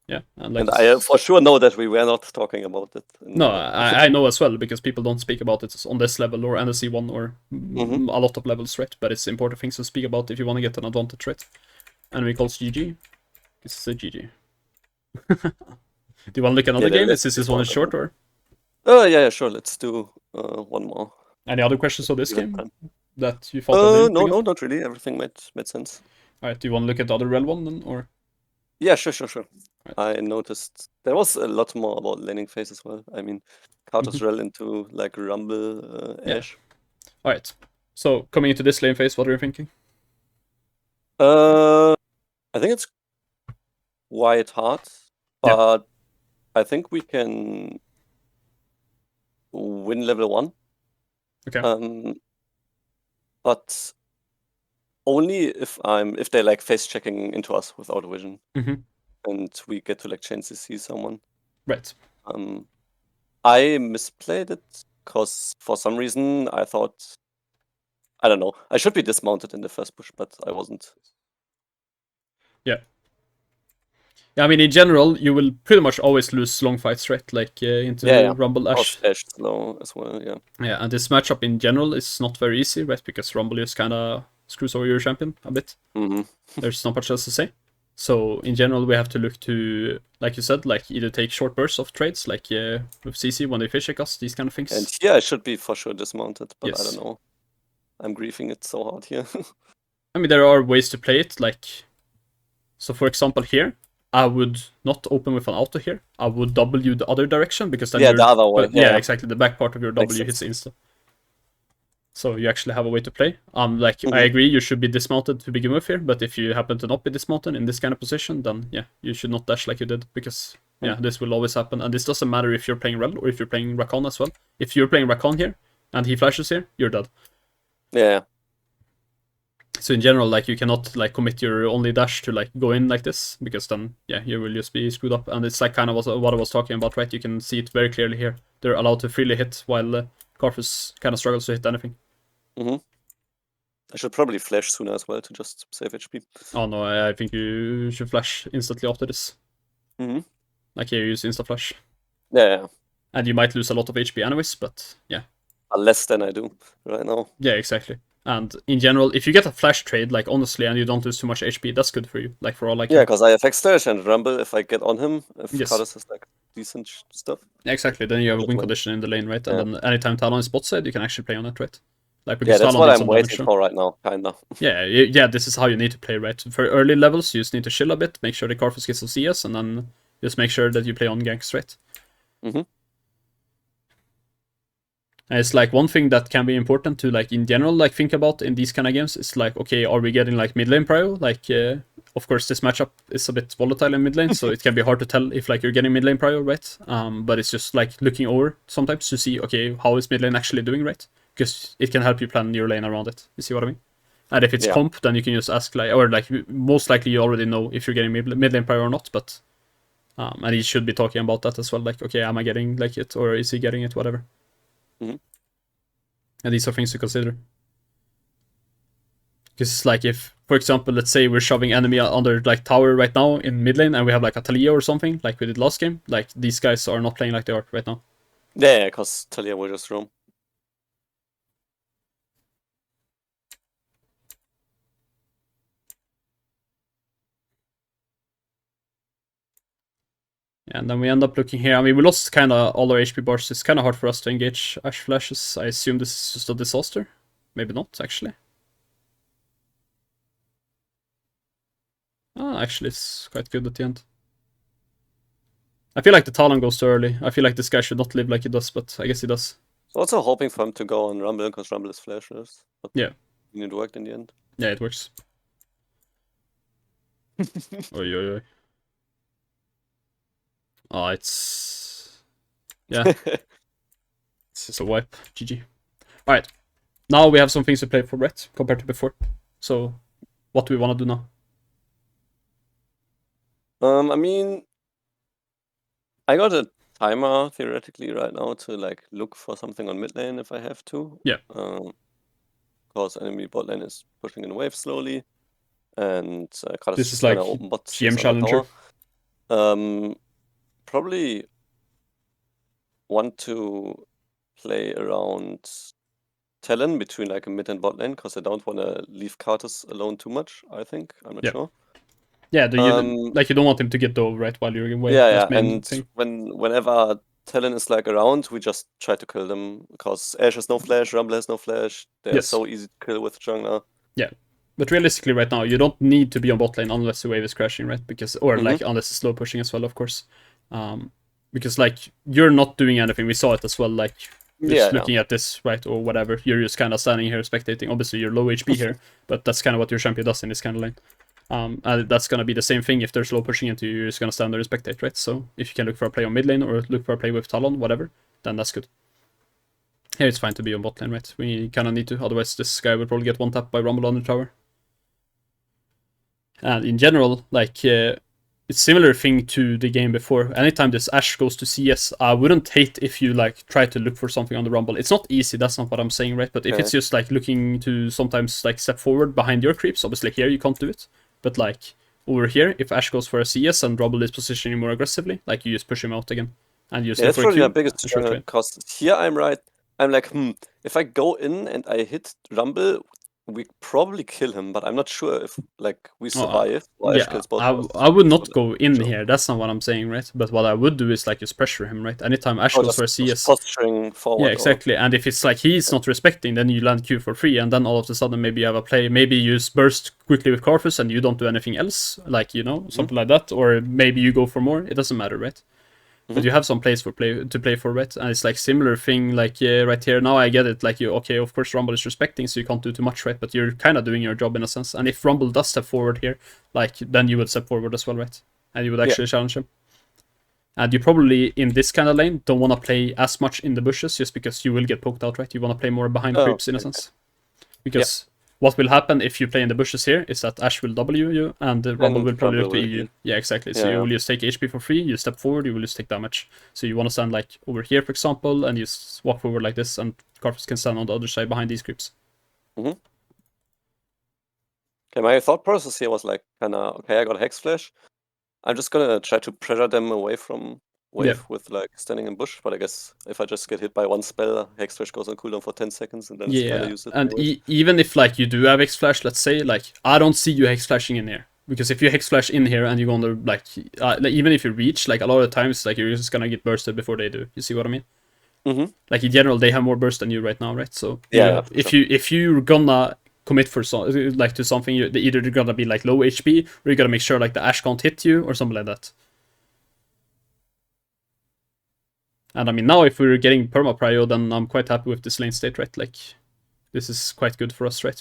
Yeah, and I for sure know that we were not talking about it. No, I know as well, because people don't speak about it on this level or NSC 1 or a lot of levels, right? But it's important things to speak about if you want to get an advantage, right? Enemy calls GG. This is a GG. Do you want to look at another game? Is this one is short or? Yeah, sure. Let's do one more. Any other questions on this Even game time. that you thought I didn't No, bring up? not really. Everything made sense. Alright, do you want to look at the other Rell one then, or? Yeah, sure. Right. I noticed there was a lot more about laning phase as well. I mean, counters Rell into like Rumble, Ash. Alright. So coming into this lane phase, what are you thinking? I think it's quite hard, but I think we can win level 1. Okay. But only if they're like face checking into us without a vision, and we get to like chance to see someone. Right. I misplayed it because for some reason I thought, I don't know, I should be dismounted in the first push, but I wasn't. Yeah. Yeah, I mean, in general, you will pretty much always lose long fights, right? Like into Rumble Ash. Ash slow as well, yeah. Yeah, and this matchup in general is not very easy, right? Because Rumble just kind of screws over your champion a bit. There's not much else to say. So in general, we have to look to, like you said, like either take short bursts of trades, like with CC when they fish check us, these kind of things. And here I should be for sure dismounted, but yes. I don't know. I'm griefing it so hard here. I mean, there are ways to play it, like, so for example here, I would not open with an auto here. I would W the other direction, because then the other way. Yeah, exactly. The back part of your W hits insta. So you actually have a way to play. I agree, you should be dismounted to begin with here, but if you happen to not be dismounted in this kind of position, then yeah, you should not dash like you did, because yeah, this will always happen. And this doesn't matter if you're playing Rell or if you're playing Rakan as well. If you're playing Rakan here and he flashes here, you're dead. Yeah. So in general, like, you cannot like commit your only dash to like go in like this, because then yeah, you will just be screwed up. And it's like kind of what I was talking about, right? You can see it very clearly here. They're allowed to freely hit, while Karthus kind of struggles to hit anything. I should probably flash sooner as well to just save HP. Oh no, I think you should flash instantly after this. Like here, you use insta flash. Yeah. And you might lose a lot of HP anyways, but yeah. Less than I do right now. Yeah, exactly. And in general, if you get a flash trade, like honestly, and you don't lose too much HP, that's good for you. Like for all I care. Yeah, because I have X-Dash and Rumble if I get on him, if Karthus has like decent stuff. Exactly, then you have a win condition in the lane, right? And then anytime Talon is bot side, you can actually play on it, right? Like, yeah, that's what I'm waiting for right now, kinda. Yeah, this is how you need to play, right? For early levels, you just need to chill a bit, make sure the Karthus gets some CS, and then just make sure that you play on ganks, right? And it's like one thing that can be important to like in general like think about in these kind of games is like, okay, are we getting like mid lane prio? Like of course this matchup is a bit volatile in mid lane, so it can be hard to tell if like you're getting mid lane prio, right? But it's just like looking over sometimes to see, okay, how is mid lane actually doing, right? Because it can help you plan your lane around it. You see what I mean? And if it's comp, then you can just ask like, or like most likely you already know if you're getting mid lane prio or not, but and he should be talking about that as well, like, okay, am I getting like it, or is he getting it, whatever. And these are things to consider. Because it's like if, for example, let's say we're shoving enemy under like tower right now in mid lane, and we have like a Talia or something, like we did last game, like these guys are not playing like they are right now. Yeah, because Talia will just roam. Yeah, and then we end up looking here. I mean, we lost kind of all our HP bars. It's kind of hard for us to engage Ash flashes. I assume this is just a disaster. Maybe not, actually. Actually, it's quite good at the end. I feel like the Talon goes too early. I feel like this guy should not live like he does, but I guess he does. Also hoping for him to go on Rumble, because Rumble is flashless. But yeah. It worked in the end. Yeah, it works. Oi, oi, oi. Oh, it's... Yeah. This is a wipe. GG. Alright. Now we have some things to play for Brett, compared to before. So, what do we want to do now? I mean... I got a timer, theoretically, right now to, like, look for something on mid lane if I have to. Yeah. Because enemy bot lane is pushing in wave slowly. And this is like open bot GM Challenger. Probably want to play around Talon between like a mid and bot lane because I don't want to leave Karthus alone too much. I think I'm not Yeah. sure. Yeah, you Um, don't want him to get dove right while you're away. yeah, That's yeah, main and thing. whenever Talon is like around, we just try to kill them because Ashe has no flash, Rumble has no flash. They are Yes. so easy to kill with jungler. Yeah. But realistically, right now, you don't need to be on bot lane unless the wave is crashing, right? Because like unless it's slow pushing as well, of course. Because like you're not doing anything. We saw it as well. Like just Yeah, looking at this, right, or whatever. You're just kind of standing here spectating. Obviously, you're low HP here, but that's kind of what your champion does in this kind of lane. And that's gonna be the same thing if they're slow pushing into you. You're just gonna stand there and spectate, right? So if you can look for a play on mid lane or look for a play with Talon, whatever, then that's good. Here it's fine to be on bot lane, right? We kind of need to, otherwise this guy will probably get one tap by Rumble on the tower. And in general, like, it's similar thing to the game before. Anytime this Ashe goes to CS, I wouldn't hate if you, like, try to look for something on the Rumble. It's not easy, that's not what I'm saying, right? But if it's just, like, looking to sometimes, like, step forward behind your creeps, obviously here you can't do it. But, like, over here, if Ashe goes for a CS and Rumble is positioning more aggressively, like, you just push him out again. And you just look that's for a probably my Q biggest and short struggle trade. because here I'm right. I'm like, if I go in and I hit Rumble, we probably kill him, but I'm not sure if like we survive or Ashe Yeah, kills both of us. I would So not go in sure. here. That's not what I'm saying, right? But what I would do is like just pressure him, right? Anytime Ashe Oh, goes for a just CS, posturing yeah, forward or exactly. And if it's like he's not respecting, then you land Q for free, and then all of a sudden maybe you have a play. Maybe you burst quickly with Corvus and you don't do anything else, like something like that, or maybe you go for more. It doesn't matter, right? But you have some plays to play for, right? And it's like similar thing, like right here. Now I get it. Like okay, of course Rumble is respecting, so you can't do too much, right? But you're kind of doing your job in a sense. And if Rumble does step forward here, like then you would step forward as well, right? And you would actually challenge him. And you probably in this kind of lane don't want to play as much in the bushes, just because you will get poked out, right? You want to play more behind creeps in a sense, because what will happen if you play in the bushes here is that Ashe will W you, and the Rumble will probably look to EU. E. Yeah, exactly. So you will just take HP for free, you step forward, you will just take damage. So you want to stand like over here, for example, and you walk forward like this, and Carthus can stand on the other side behind these creeps. Okay, my thought process here was like okay, I got a Hex Flash. I'm just gonna try to pressure them away from wave with like standing in bush, but I guess if I just get hit by one spell, Hex Flash goes on cooldown for 10 seconds and then it's kinda useless. And even if like you do have Hex Flash, let's say, like I don't see you Hex Flashing in here. Because if you Hex Flash in here and you're gonna like even if you reach, like a lot of times like you're just gonna get bursted before they do. You see what I mean? Like in general they have more burst than you right now, right? So if you're gonna commit for like to something, either you're gonna be like low HP or you gotta make sure like the Ashe can't hit you or something like that. And I mean now if we're getting perma prio, then I'm quite happy with this lane state, right? Like this is quite good for us, right?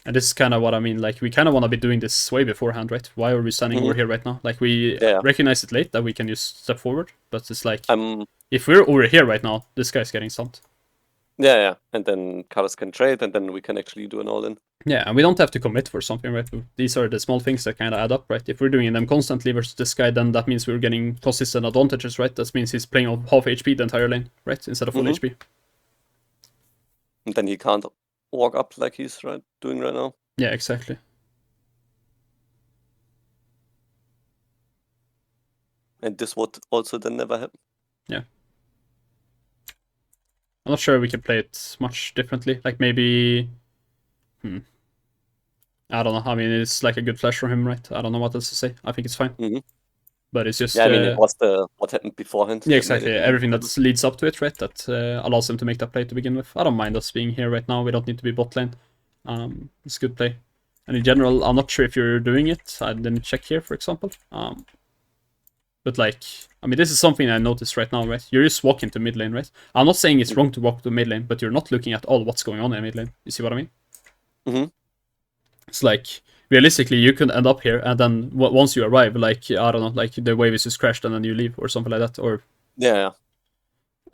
And this is kind of what I mean, like we kind of want to be doing this way beforehand, right? Why are we standing over here right now? Like we recognize it late that we can just step forward, but it's like if we're over here right now, this guy's getting stumped. Yeah, and then Karthus can trade, and then we can actually do an all-in. Yeah, and we don't have to commit for something, right? These are the small things that kind of add up, right? If we're doing them constantly versus this guy, then that means we're getting consistent advantages, right? That means he's playing off half HP the entire lane, right? Instead of full HP. And then he can't walk up like he's doing right now. Yeah, exactly. And this would also then never happen. Yeah. I'm not sure we can play it much differently. Like maybe... I don't know. I mean, it's like a good flash from him, right? I don't know what else to say. I think it's fine. But it's just... Yeah, I mean, it was what happened beforehand. Yeah, exactly. Everything that leads up to it, right? That allows them to make that play to begin with. I don't mind us being here right now. We don't need to be bot lane. It's a good play. And in general, I'm not sure if you're doing it. I didn't check here, for example. But like, I mean, this is something I noticed right now, right? You're just walking to mid lane, right? I'm not saying it's wrong to walk to mid lane, but you're not looking at all what's going on in mid lane. You see what I mean? It's like, realistically, you could end up here, and then once you arrive, like, I don't know, like the wave is just crashed and then you leave or something like that, or... Yeah.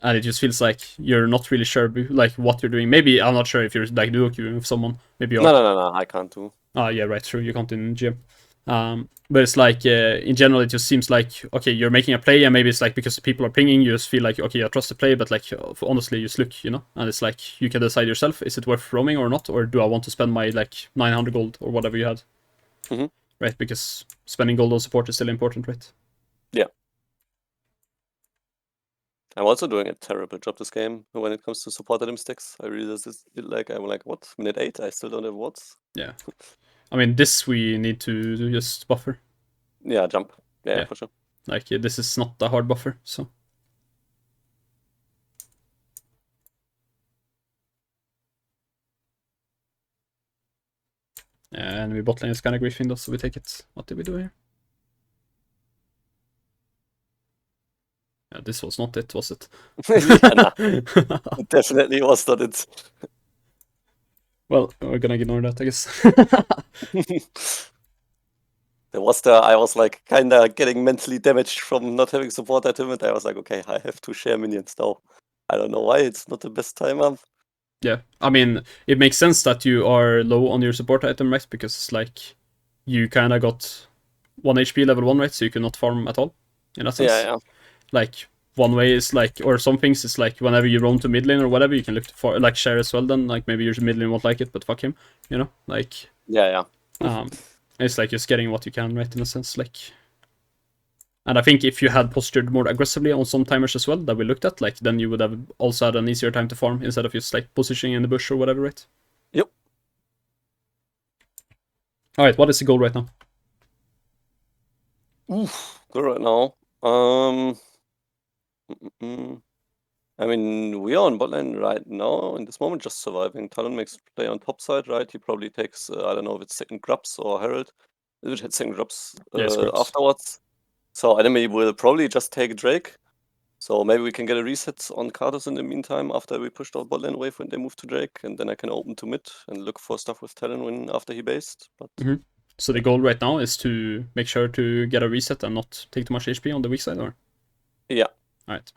And it just feels like you're not really sure, like, what you're doing. Maybe, I'm not sure if you're, like, duo queuing with someone. Maybe you're... No, I can't do. Oh, yeah, right, true, you can't in GM. But it's like, in general, it just seems like, okay, you're making a play, and maybe it's like because people are pinging, you just feel like, okay, I trust the play, but like, honestly, you just look, and it's like, you can decide yourself, is it worth roaming or not, or do I want to spend my, like, 900 gold, or whatever you had? right? Because spending gold on support is still important, right? Yeah. I'm also doing a terrible job this game when it comes to support item sticks. I realize this, I'm like, what? Minute 8? I still don't have wards? Yeah. I mean, this we need to just buffer. Yeah, jump. Yeah, Yeah. for sure. Like, this is not a hard buffer, so. And we bot lane is kind of griefing though, so we take it. What did we do here? Yeah, this was not it, was it? Yeah, nah. It definitely was not it. Well, we're gonna ignore that, I guess. I was like kinda getting mentally damaged from not having support item, and I was like, okay, I have to share minions now. I don't know why, it's not the best time up. Yeah, I mean, it makes sense that you are low on your support item, right? Because it's like, you kinda got 1 HP level 1, right? So you cannot farm at all, in that sense. Yeah. Like, one way is like, or some things is like, whenever you roam to mid lane or whatever, you can look for, like, share as well then. Like, maybe your mid lane won't like it, but fuck him, you know? Like, Yeah. it's like just getting what you can, right, in a sense, like. And I think if you had postured more aggressively on some timers as well that we looked at, like, then you would have also had an easier time to farm instead of just like positioning in the bush or whatever, right? Yep. Alright, what is the goal right now? Oof, good right now. I mean, we are on bot lane right now, in this moment, just surviving. Talon makes play on top side, right? He probably takes, I don't know if it's second grubs or Herald. It would hit second grubs afterwards. So enemy will probably just take Drake. So maybe we can get a reset on Karthus in the meantime after we pushed out bot lane wave when they move to Drake, and then I can open to mid and look for stuff with Talon when after he based. But So the goal right now is to make sure to get a reset and not take too much HP on the weak side, or? Yeah. Alright.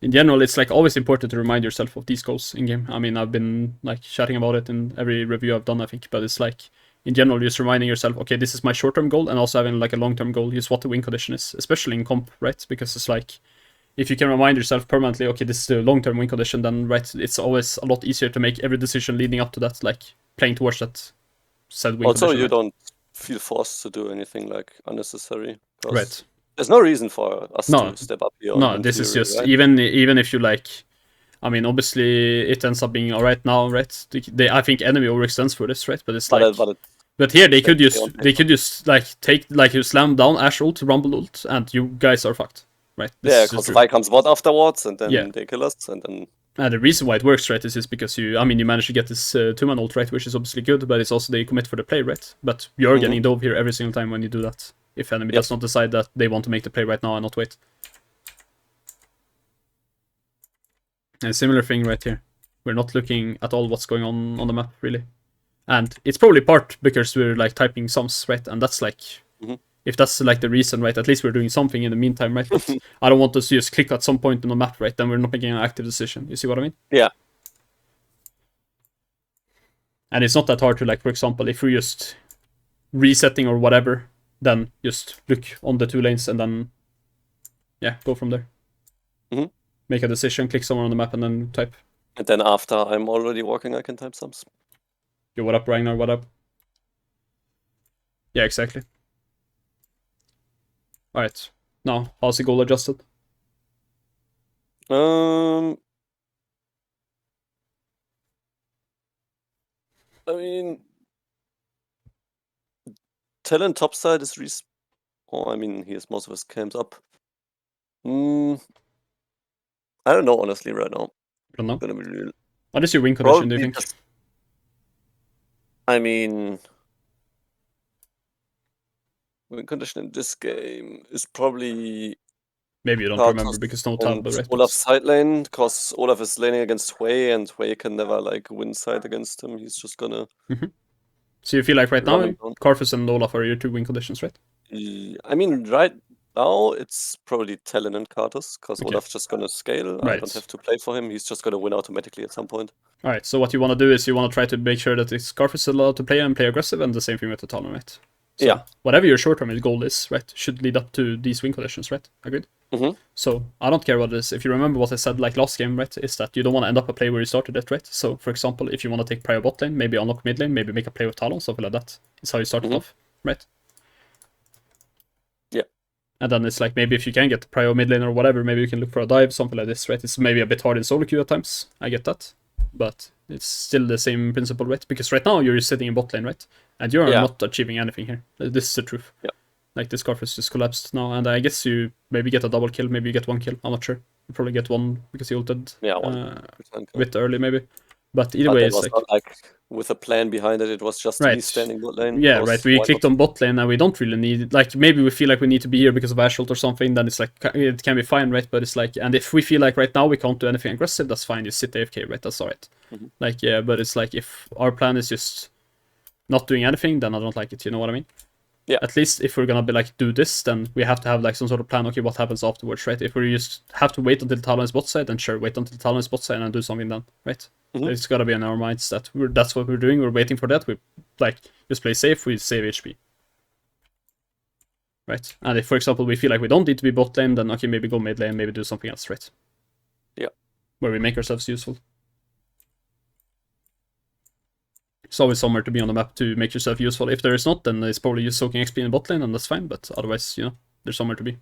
In general, it's like always important to remind yourself of these goals in game. I mean, I've been like chatting about it in every review I've done, I think, but it's like, in general, just reminding yourself, okay, this is my short-term goal, and also having like a long-term goal is what the win condition is, especially in comp, right? Because it's like, if you can remind yourself permanently, okay, this is the long-term win condition, then right, it's always a lot easier to make every decision leading up to that, like playing towards that said win Also, condition. you don't feel forced to do anything like unnecessary. Right. There's no reason for us to step up here. No, this is just, right? even if you like, I mean, obviously it ends up being alright now, right? I think enemy overextends for this, right? But it's but here they could just like take, like, you slam down Ashe ult, Rumble ult, and you guys are fucked, right? This because Vi comes bot afterwards, and then they kill us, and then. And the reason why it works, right, is just because you manage to get this 2-man ult, right, which is obviously good, but it's also they commit for the play, right? But you're getting dove here every single time when you do that. If enemy does not decide that they want to make the play right now and not wait. And similar thing right here. We're not looking at all what's going on the map, really. And it's probably part because we're like typing sums, right? And that's like, if that's like the reason, right, at least we're doing something in the meantime, right? But I don't want to just click at some point on the map, right? Then we're not making an active decision. You see what I mean? Yeah. And it's not that hard to, like, for example, if we're just resetting or whatever, then just look on the 2 lanes and then, go from there. Make a decision, click somewhere on the map, and then type. And then after I'm already walking, I can type sums. Yo, what up, Ragnar? What up? Yeah, exactly. Alright. Now, how's the goal adjusted? I mean, Talon topside is I mean, he has most of his camps up. I don't know, honestly, right now. I don't know. Gonna be real. What is your win condition, do you think? I mean, win condition in this game is probably. Maybe you don't remember because no tab, right? Olaf's side lane, because Olaf is laning against Hui, and Hui can never like win side against him. He's just gonna. So you feel like right now, Karthus and Olaf are your 2 win conditions, right? I mean, right now it's probably Talon and Karthus, because Olaf's just gonna scale. I don't have to play for him. He's just gonna win automatically at some point. Alright, so what you want to do is you want to try to make sure that Karthus is allowed to play and play aggressive, and the same thing with the Talon, right? So whatever your short-term goal is, right, should lead up to these win conditions, right? Agreed? So I don't care what it is. If you remember what I said like last game, right, is that you don't want to end up a play where you started it, right? So for example, if you want to take prior bot lane, maybe unlock mid lane, maybe make a play with Talon, something like that. Is how you started off, right? And then it's like, maybe if you can get the prio mid lane or whatever, maybe you can look for a dive, something like this, right? It's maybe a bit hard in solo queue at times. I get that. But it's still the same principle, right? Because right now you're sitting in bot lane, right? And you're not achieving anything here. This is the truth. Yeah. Like, this Scarf is just collapsed now, and I guess you maybe get a double kill, maybe you get one kill. I'm not sure. You probably get one because you ulted a bit early, maybe. But either way, it's like... not like with a plan behind it, it was just me standing bot lane. Yeah, right. We clicked on bot lane and we don't really need it. Like, maybe we feel like we need to be here because of Assault or something, then it's like, it can be fine, right? But it's like, and if we feel like right now we can't do anything aggressive, that's fine. You sit AFK, right? That's alright. Like, yeah, but it's like, if our plan is just not doing anything, then I don't like it, you know what I mean? Yeah. At least if we're gonna be like, do this, then we have to have like some sort of plan, okay, what happens afterwards, right? If we just have to wait until Talon is bot side, then sure, wait until Talon is bot side and do something then, right? It's gotta be in our minds that that's what we're doing, we're waiting for that, we like just play safe, we save HP. Right? And if, for example, we feel like we don't need to be bot lane, then okay, maybe go mid lane, maybe do something else, right? Yeah. Where we make ourselves useful. It's always somewhere to be on the map to make yourself useful. If there is not, then it's probably just soaking XP in bot lane, and that's fine, but otherwise, you know, there's somewhere to be.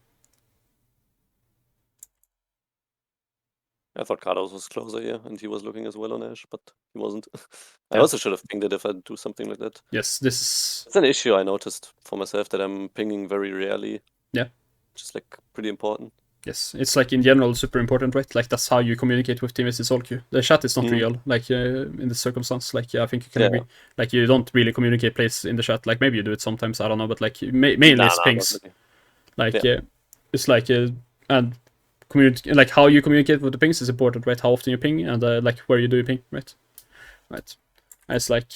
I thought Carlos was closer here, and he was looking as well on Ash, but he wasn't. I also should have pinged it if I do something like that. Yes, this is... It's an issue I noticed for myself, that I'm pinging very rarely. Yeah. Which is like pretty important. Yes, it's like in general super important, right? Like, that's how you communicate with teammates in solo queue. The chat is not real, like in this circumstance. Like, yeah, I think you can agree. Like, you don't really communicate plays in the chat. Like, maybe you do it sometimes, I don't know, but like mainly it's pings. Like, it's like and like how you communicate with the pings is important, right? How often you ping and like where you do your ping, right? Right. And it's like,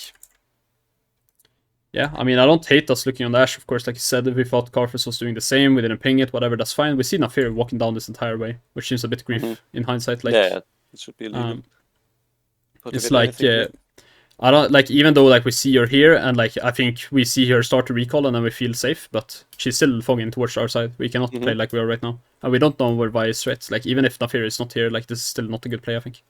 yeah, I mean, I don't hate us looking on the Ash, of course. Like you said, we thought Carfus was doing the same, we didn't ping it, whatever, that's fine. We see Nafir walking down this entire way, which seems a bit grief in hindsight. Like, yeah, it should be illegal. It's like, I don't, like, even though like we see her here, and like I think we see her start to recall and then we feel safe, but she's still fogging towards our side. We cannot play like we are right now. And we don't know where Vi is, right? Like, even if Nafir is not here, like, this is still not a good play, I think.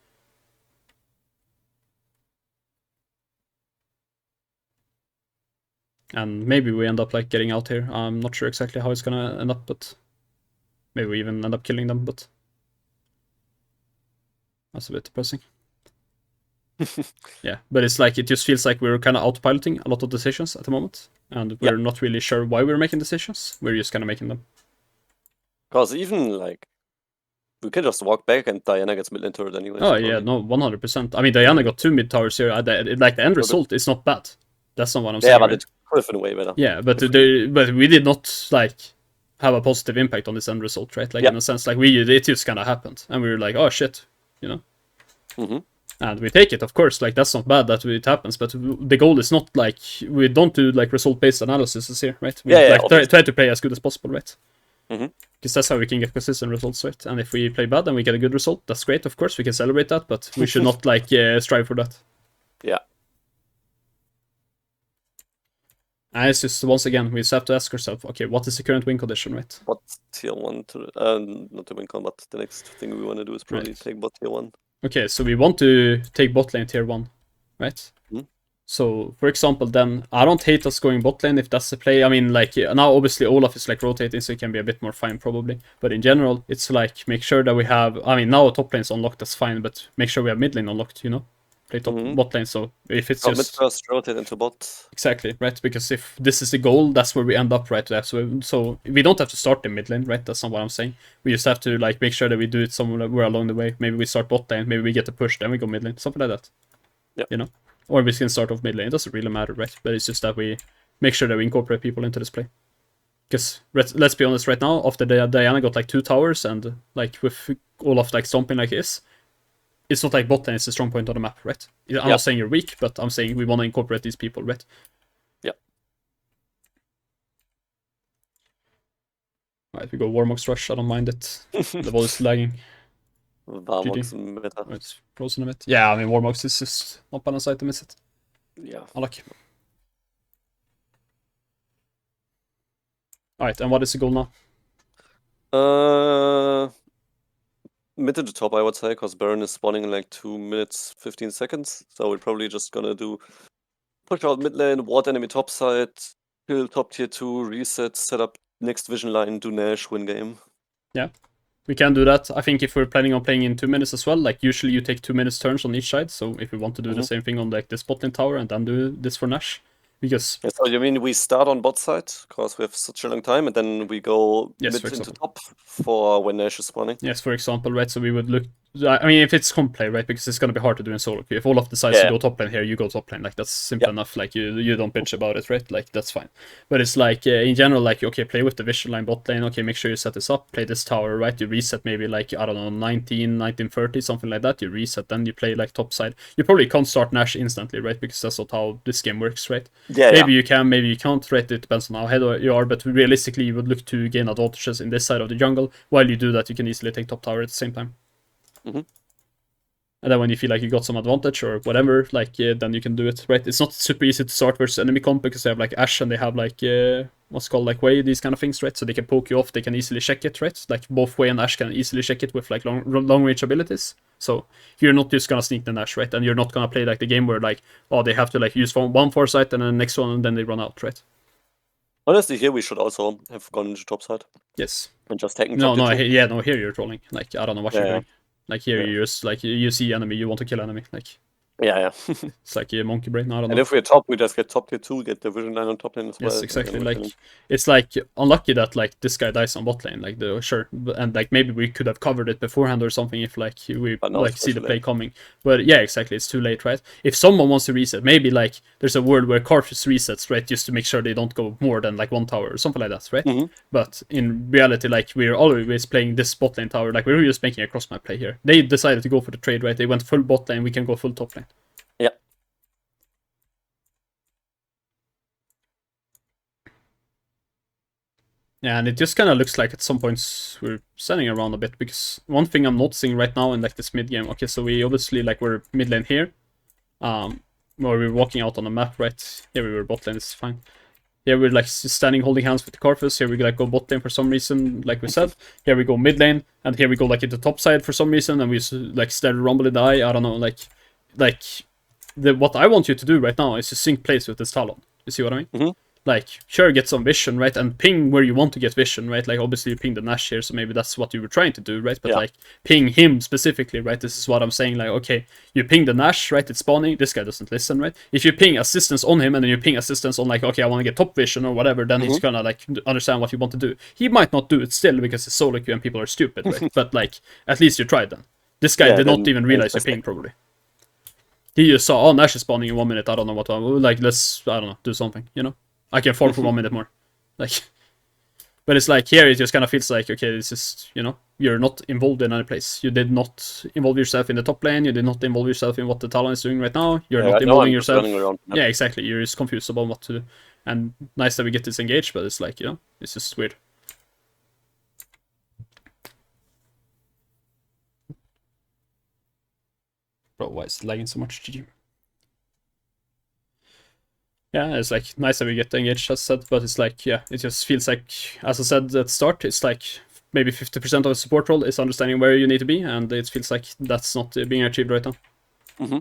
And maybe we end up like getting out here. I'm not sure exactly how it's gonna end up, but maybe we even end up killing them, but that's a bit depressing. Yeah, but it's like, it just feels like we're kind of autopiloting a lot of decisions at the moment, and we're not really sure why we're making decisions. We're just kind of making them. Because even like, we can just walk back and Diana gets mid lane turret anyway. Oh yeah, no, 100%. I mean, Diana got 2 mid towers here. Like, the end result is not bad. That's not what I'm saying. Yeah, but right? it could have been way better. Yeah, but we did not like have a positive impact on this end result, right? Like, in a sense, like, it just kind of happened, and we were like, oh shit, you know. And we take it, of course. Like, that's not bad that it happens, but the goal is not like, we don't do like result-based analysis here, right? We try to play as good as possible, right? Because that's how we can get consistent results, right? And if we play bad and we get a good result, that's great, of course, we can celebrate that, but we should not like strive for that. Yeah. And it's just, once again, we just have to ask ourselves, okay, what is the current win condition, right? What tier 1 to not the win con, but the next thing we want to do is probably take bot tier 1. Okay, so we want to take bot lane tier 1, right? So, for example, then, I don't hate us going bot lane if that's the play. I mean, like, now obviously Olaf is like rotating, so it can be a bit more fine probably. But in general, it's like, make sure that we have, I mean, now top lane's unlocked, that's fine, but make sure we have mid lane unlocked, you know? Play top bot lane, so if it's just... mid first, rotate into bot. Exactly, right? Because if this is the goal, that's where we end up, right? So we don't have to start in mid lane, right? That's not what I'm saying. We just have to like make sure that we do it somewhere along the way. Maybe we start bot lane, maybe we get a push, then we go mid lane, something like that. Yeah. You know? Or we can start off mid lane. It doesn't really matter, right? But it's just that we make sure that we incorporate people into this play. Because let's be honest, right now, after Diana got like 2 towers and like with Olaf like stomping like this, it's not like bot lane is a strong point on the map, right? I'm not saying you're weak, but I'm saying we want to incorporate these people, right? Yeah. Right, we go Warmox Rush, I don't mind it. The ball is lagging. Warmox meta. It's frozen a bit. Yeah, I mean, Warmox is just not balanced item, is it? Yeah. I like. Alright, and what is the goal now? Mid to the top, I would say, because Baron is spawning in like 2 minutes, 15 seconds. So we're probably just gonna do push out mid lane, ward enemy top side, kill top tier 2, reset, set up next vision line, do Nash, win game. Yeah. We can do that. I think if we're planning on playing in 2 minutes as well, like usually you take 2 minutes turns on each side. So if we want to do the same thing on like the spot lane tower and then do this for Nash, because Yeah, so you mean we start on bot side because we have such a long time, and then we go yes, mid for into example. top for when Nash is spawning? Yes, for example, right? So we would look. I mean, if it's comp play, right? Because it's gonna be hard to do in solo queue. If Olaf decides to Yeah. go top lane here, you go top lane. Like that's simple Yeah. enough. Like you don't bitch about it, right? Like that's fine. But it's like in general, like okay, play with the vision line bot lane. Okay, make sure you set this up. Play this tower, right? You reset maybe like I don't know 1930 something like that. You reset, then you play like top side. You probably can't start Nash instantly, right? Because that's not how this game works, right? Yeah. Maybe you can, maybe you can't, right? It depends on how ahead you are. But realistically, you would look to gain advantages in this side of the jungle. While you do that, you can easily take top tower at the same time. Mm-hmm. And then when you feel like you got some advantage or whatever, like then you can do it, right? It's not super easy to start versus enemy comp because they have like Ashe and they have like what's called like Way, these kind of things, right? So they can poke you off, they can easily check it, right? Like both Way and Ashe can easily check it with like long range abilities. So you're not just gonna sneak the Ashe, right? And you're not gonna play like the game where like oh they have to like use one foresight and then the next one and then they run out, right? Honestly, here we should also have gone into top side Yes. and just taken No, top no, two. yeah, no. Here you're trolling. Like I don't know what you're Yeah. doing. Like here Yeah. you just like you see enemy, you want to kill enemy. Like Yeah. it's like a monkey brain. I don't And know. if we're top, we just get top tier 2, get the vision line on top lane as well. Yes, and then exactly. we're Like chilling. it's like unlucky that like this guy dies on bot lane. Like the sure, and like maybe we could have covered it beforehand or something if like we But now like it's see the too play late. coming. But yeah, exactly. It's too late, right? If someone wants to reset, maybe like there's a world where Karthus resets, right, just to make sure they don't go more than like one tower or something like that, right? Mm-hmm. But in reality, like we're always playing this bot lane tower. Like we're just making a cross map play here. They decided to go for the trade, right? They went full bot lane. We can go full top lane. Yeah. Yeah, and it just kind of looks like at some points we're standing around a bit, because one thing I'm noticing right now in like this mid game, okay, so we obviously like we're mid lane here, where we're walking out on the map, right? Here we were bot lane, it's fine. Here we're like standing holding hands with the Karthus. Here we like go bot lane for some reason, like we said. Here we go mid lane, and here we go like into top side for some reason, and we like stare rumble in the eye. I don't know, like what I want you to do right now is to sync plays with this Talon. You see what I mean? Mm-hmm. Like, sure, get some vision, right? And ping where you want to get vision, right? Like, obviously, you ping the Nash here, so maybe that's what you were trying to do, right? But, Yeah. like, ping him specifically, right? This is what I'm saying. Like, okay, you ping the Nash, right? It's spawning. This guy doesn't listen, right? If you ping assistance on him and then you ping assistance on, like, okay, I want to get top vision or whatever, then he's gonna, like, understand what you want to do. He might not do it still because it's solo queue and people are stupid, right? But, like, at least you tried then. This guy did not even realize you ping, probably. He just saw, oh, Nash is spawning in 1 minute. I don't know what to, like, let's, I don't know, do something, you know? I can farm for 1 minute more. Like, but it's like here it just kind of feels like, okay, this is, you know, you're not involved in any place. You did not involve yourself in the top lane. You did not involve yourself in what the Talon is doing right now. You're not involving yourself. Yeah, exactly. You're just confused about what to do. And nice that we get this engaged, but it's like, you know, it's just weird. Bro, why is it lagging so much? GG. Yeah, it's like nice that we get engaged, as I said, but it's like, yeah, it just feels like, as I said at the start, it's like maybe 50% of the support role is understanding where you need to be, and it feels like that's not being achieved right now. Mm-hmm.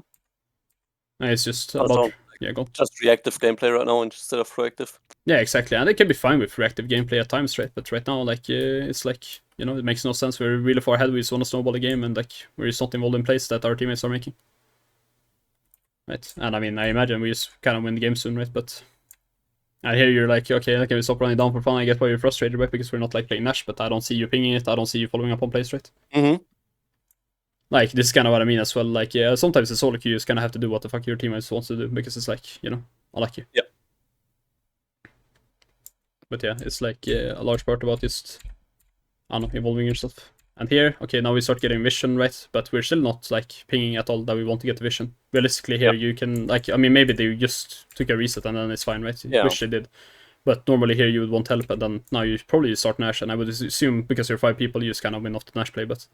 And it's just about, yeah, go. Just reactive gameplay right now instead of proactive. Yeah, exactly, and it can be fine with reactive gameplay at times, right? But right now, like, it's like, you know, it makes no sense. We're really far ahead. We just want to snowball the game, and like, we're just not involved in plays that our teammates are making. Right, and I mean, I imagine we just kind of win the game soon, right? But I hear you're like, okay, can we stop running down for fun? I get why you're frustrated, right? Because we're not like playing Nash, but I don't see you pinging it. I don't see you following up on plays, right? Mm-hmm. Like, this is kind of what I mean as well. Like, yeah, sometimes the solo queue just kind of have to do what the fuck your teammates wants to do, because it's like, you know, I like you. Yeah. But yeah, it's like a large part about just, I don't know, involving yourself. And here, okay, now we start getting vision, right? But we're still not, like, pinging at all that we want to get the vision. Realistically, here you can, like, I mean, maybe they just took a reset and then it's fine, right? Yeah. Which they did. But normally here you would want help, and then now you probably start Nash, and I would assume, because you're 5 people, you just kind of win off the Nash play, but...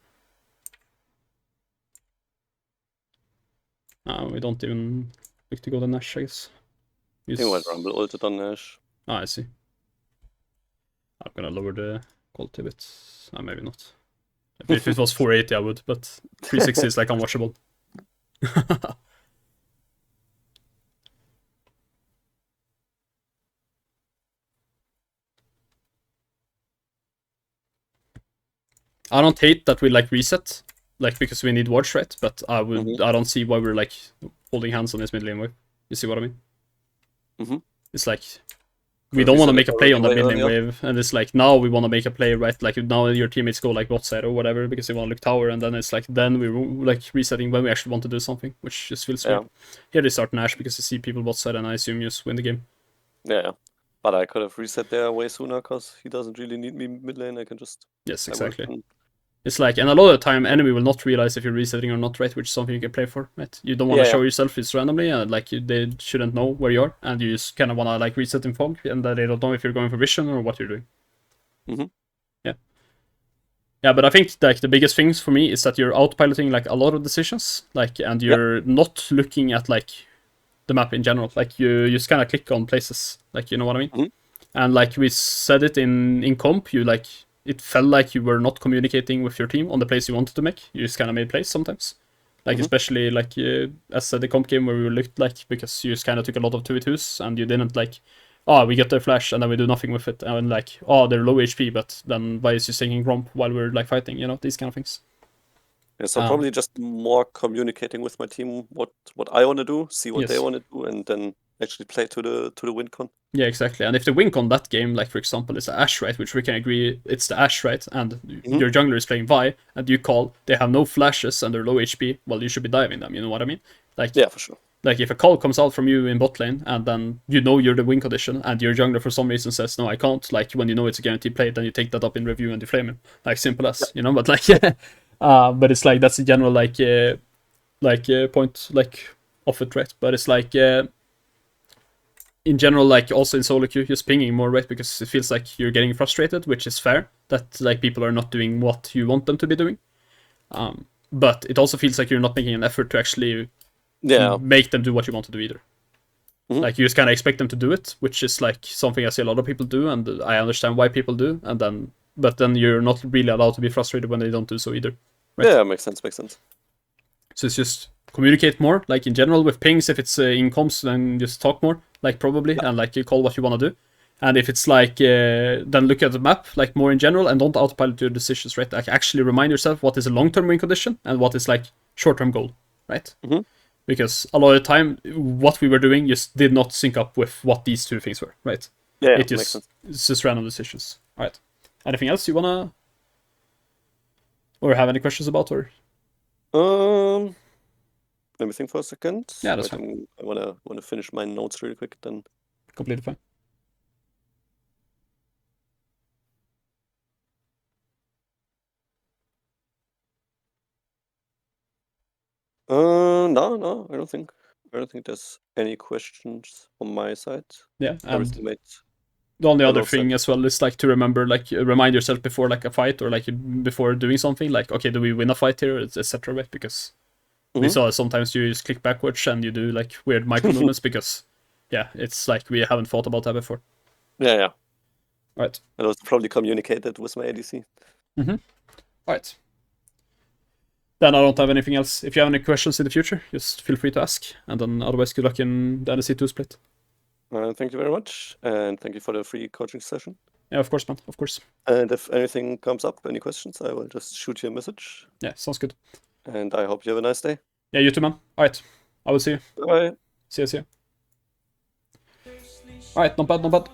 we don't even look to go the Nash, I guess. I think White Rumble ulted on Nash. Ah, I see. I'm gonna lower the quality a bit. Maybe not. If it was 480, I would, but 360 is like unwatchable. I don't hate that we like reset, like because we need wards, right? But I don't see why we're like holding hands on this mid lane wave. You see what I mean? It's like we don't want to make a play on that mid lane wave, and it's like now we want to make a play, right? Like now your teammates go like bot side or whatever because they want to look tower, and then it's like then we're like resetting when we actually want to do something, which just feels weird. Here they start Nash because they see people bot side, and I assume you just win the game. Yeah, but I could have reset there way sooner because he doesn't really need me mid lane. I can just exactly. It's like, and a lot of the time, enemy will not realize if you're resetting or not, right? Which is something you can play for, right? You don't want to show yourself just randomly, and like they shouldn't know where you are, and you just kind of want to like reset in fog, and then they don't know if you're going for vision or what you're doing. Yeah, but I think like the biggest things for me is that you're outpiloting like a lot of decisions, like, and you're not looking at like the map in general. Like you just kind of click on places, like you know what I mean. And like we said it in comp, you like it felt like you were not communicating with your team on the plays you wanted to make. You just kind of made plays sometimes, like especially like as the comp game where we looked like because you just kind of took a lot of 2v2s and you didn't like. Oh, we get their flash and then we do nothing with it. And like, oh, they're low HP, but then why is you taking Gromp while we're like fighting? You know, these kind of things. Yeah, so probably just more communicating with my team what I want to do, see what they want to do, and then actually play to the win con. Yeah, exactly. And if the win con that game, like for example, is the Ashe, right, which we can agree it's the Ashe, right, and your jungler is playing Vi, and you call, they have no flashes and they're low HP, well, you should be diving them. You know what I mean? Like, yeah, for sure. Like if a call comes out from you in bot lane and then you know you're the win condition and your jungler for some reason says no I can't, like when you know it's a guaranteed play, then you take that up in review and you flame him. Like simple as, you know, but like but it's like that's a general like point like of it, right? But it's like in general, like also in solo queue, just pinging more, right? Because it feels like you're getting frustrated, which is fair that like people are not doing what you want them to be doing. But it also feels like you're not making an effort to actually make them do what you want to do either. Like you just kind of expect them to do it, which is like something I see a lot of people do, and I understand why people do. And then, but then you're not really allowed to be frustrated when they don't do so either. Right? Yeah, makes sense. So it's just communicate more, like in general with pings. If it's in comms, then just talk more, like probably, and like you call what you want to do. And if it's like, then look at the map, like more in general, and don't autopilot your decisions, right? Like actually remind yourself what is a long-term win condition and what is like short-term goal, right? Because a lot of the time, what we were doing just did not sync up with what these two things were, right? Yeah, it just, it's just random decisions. All right. Anything else you wanna, or have any questions about, or? Let me think for a second. Yeah, that's fine. I wanna finish my notes really quick, then. Completely fine. No, I don't think there's any questions on my side. Yeah, everything made the only other thing as well is like to remember, like remind yourself before like a fight or like before doing something, like okay, do we win a fight here, etc. Right? Because we saw sometimes you just click backwards and you do like weird micro movements because yeah, it's like we haven't thought about that before. Yeah. Right. I was probably communicated with my ADC. Right. Then I don't have anything else. If you have any questions in the future, just feel free to ask. And then otherwise, good luck in the NSC2 split. Thank you very much. And thank you for the free coaching session. Yeah, of course, man. Of course. And if anything comes up, any questions, I will just shoot you a message. Yeah, sounds good. And I hope you have a nice day. Yeah, you too, man. All right. I will see you. Bye. See you. All right, not bad.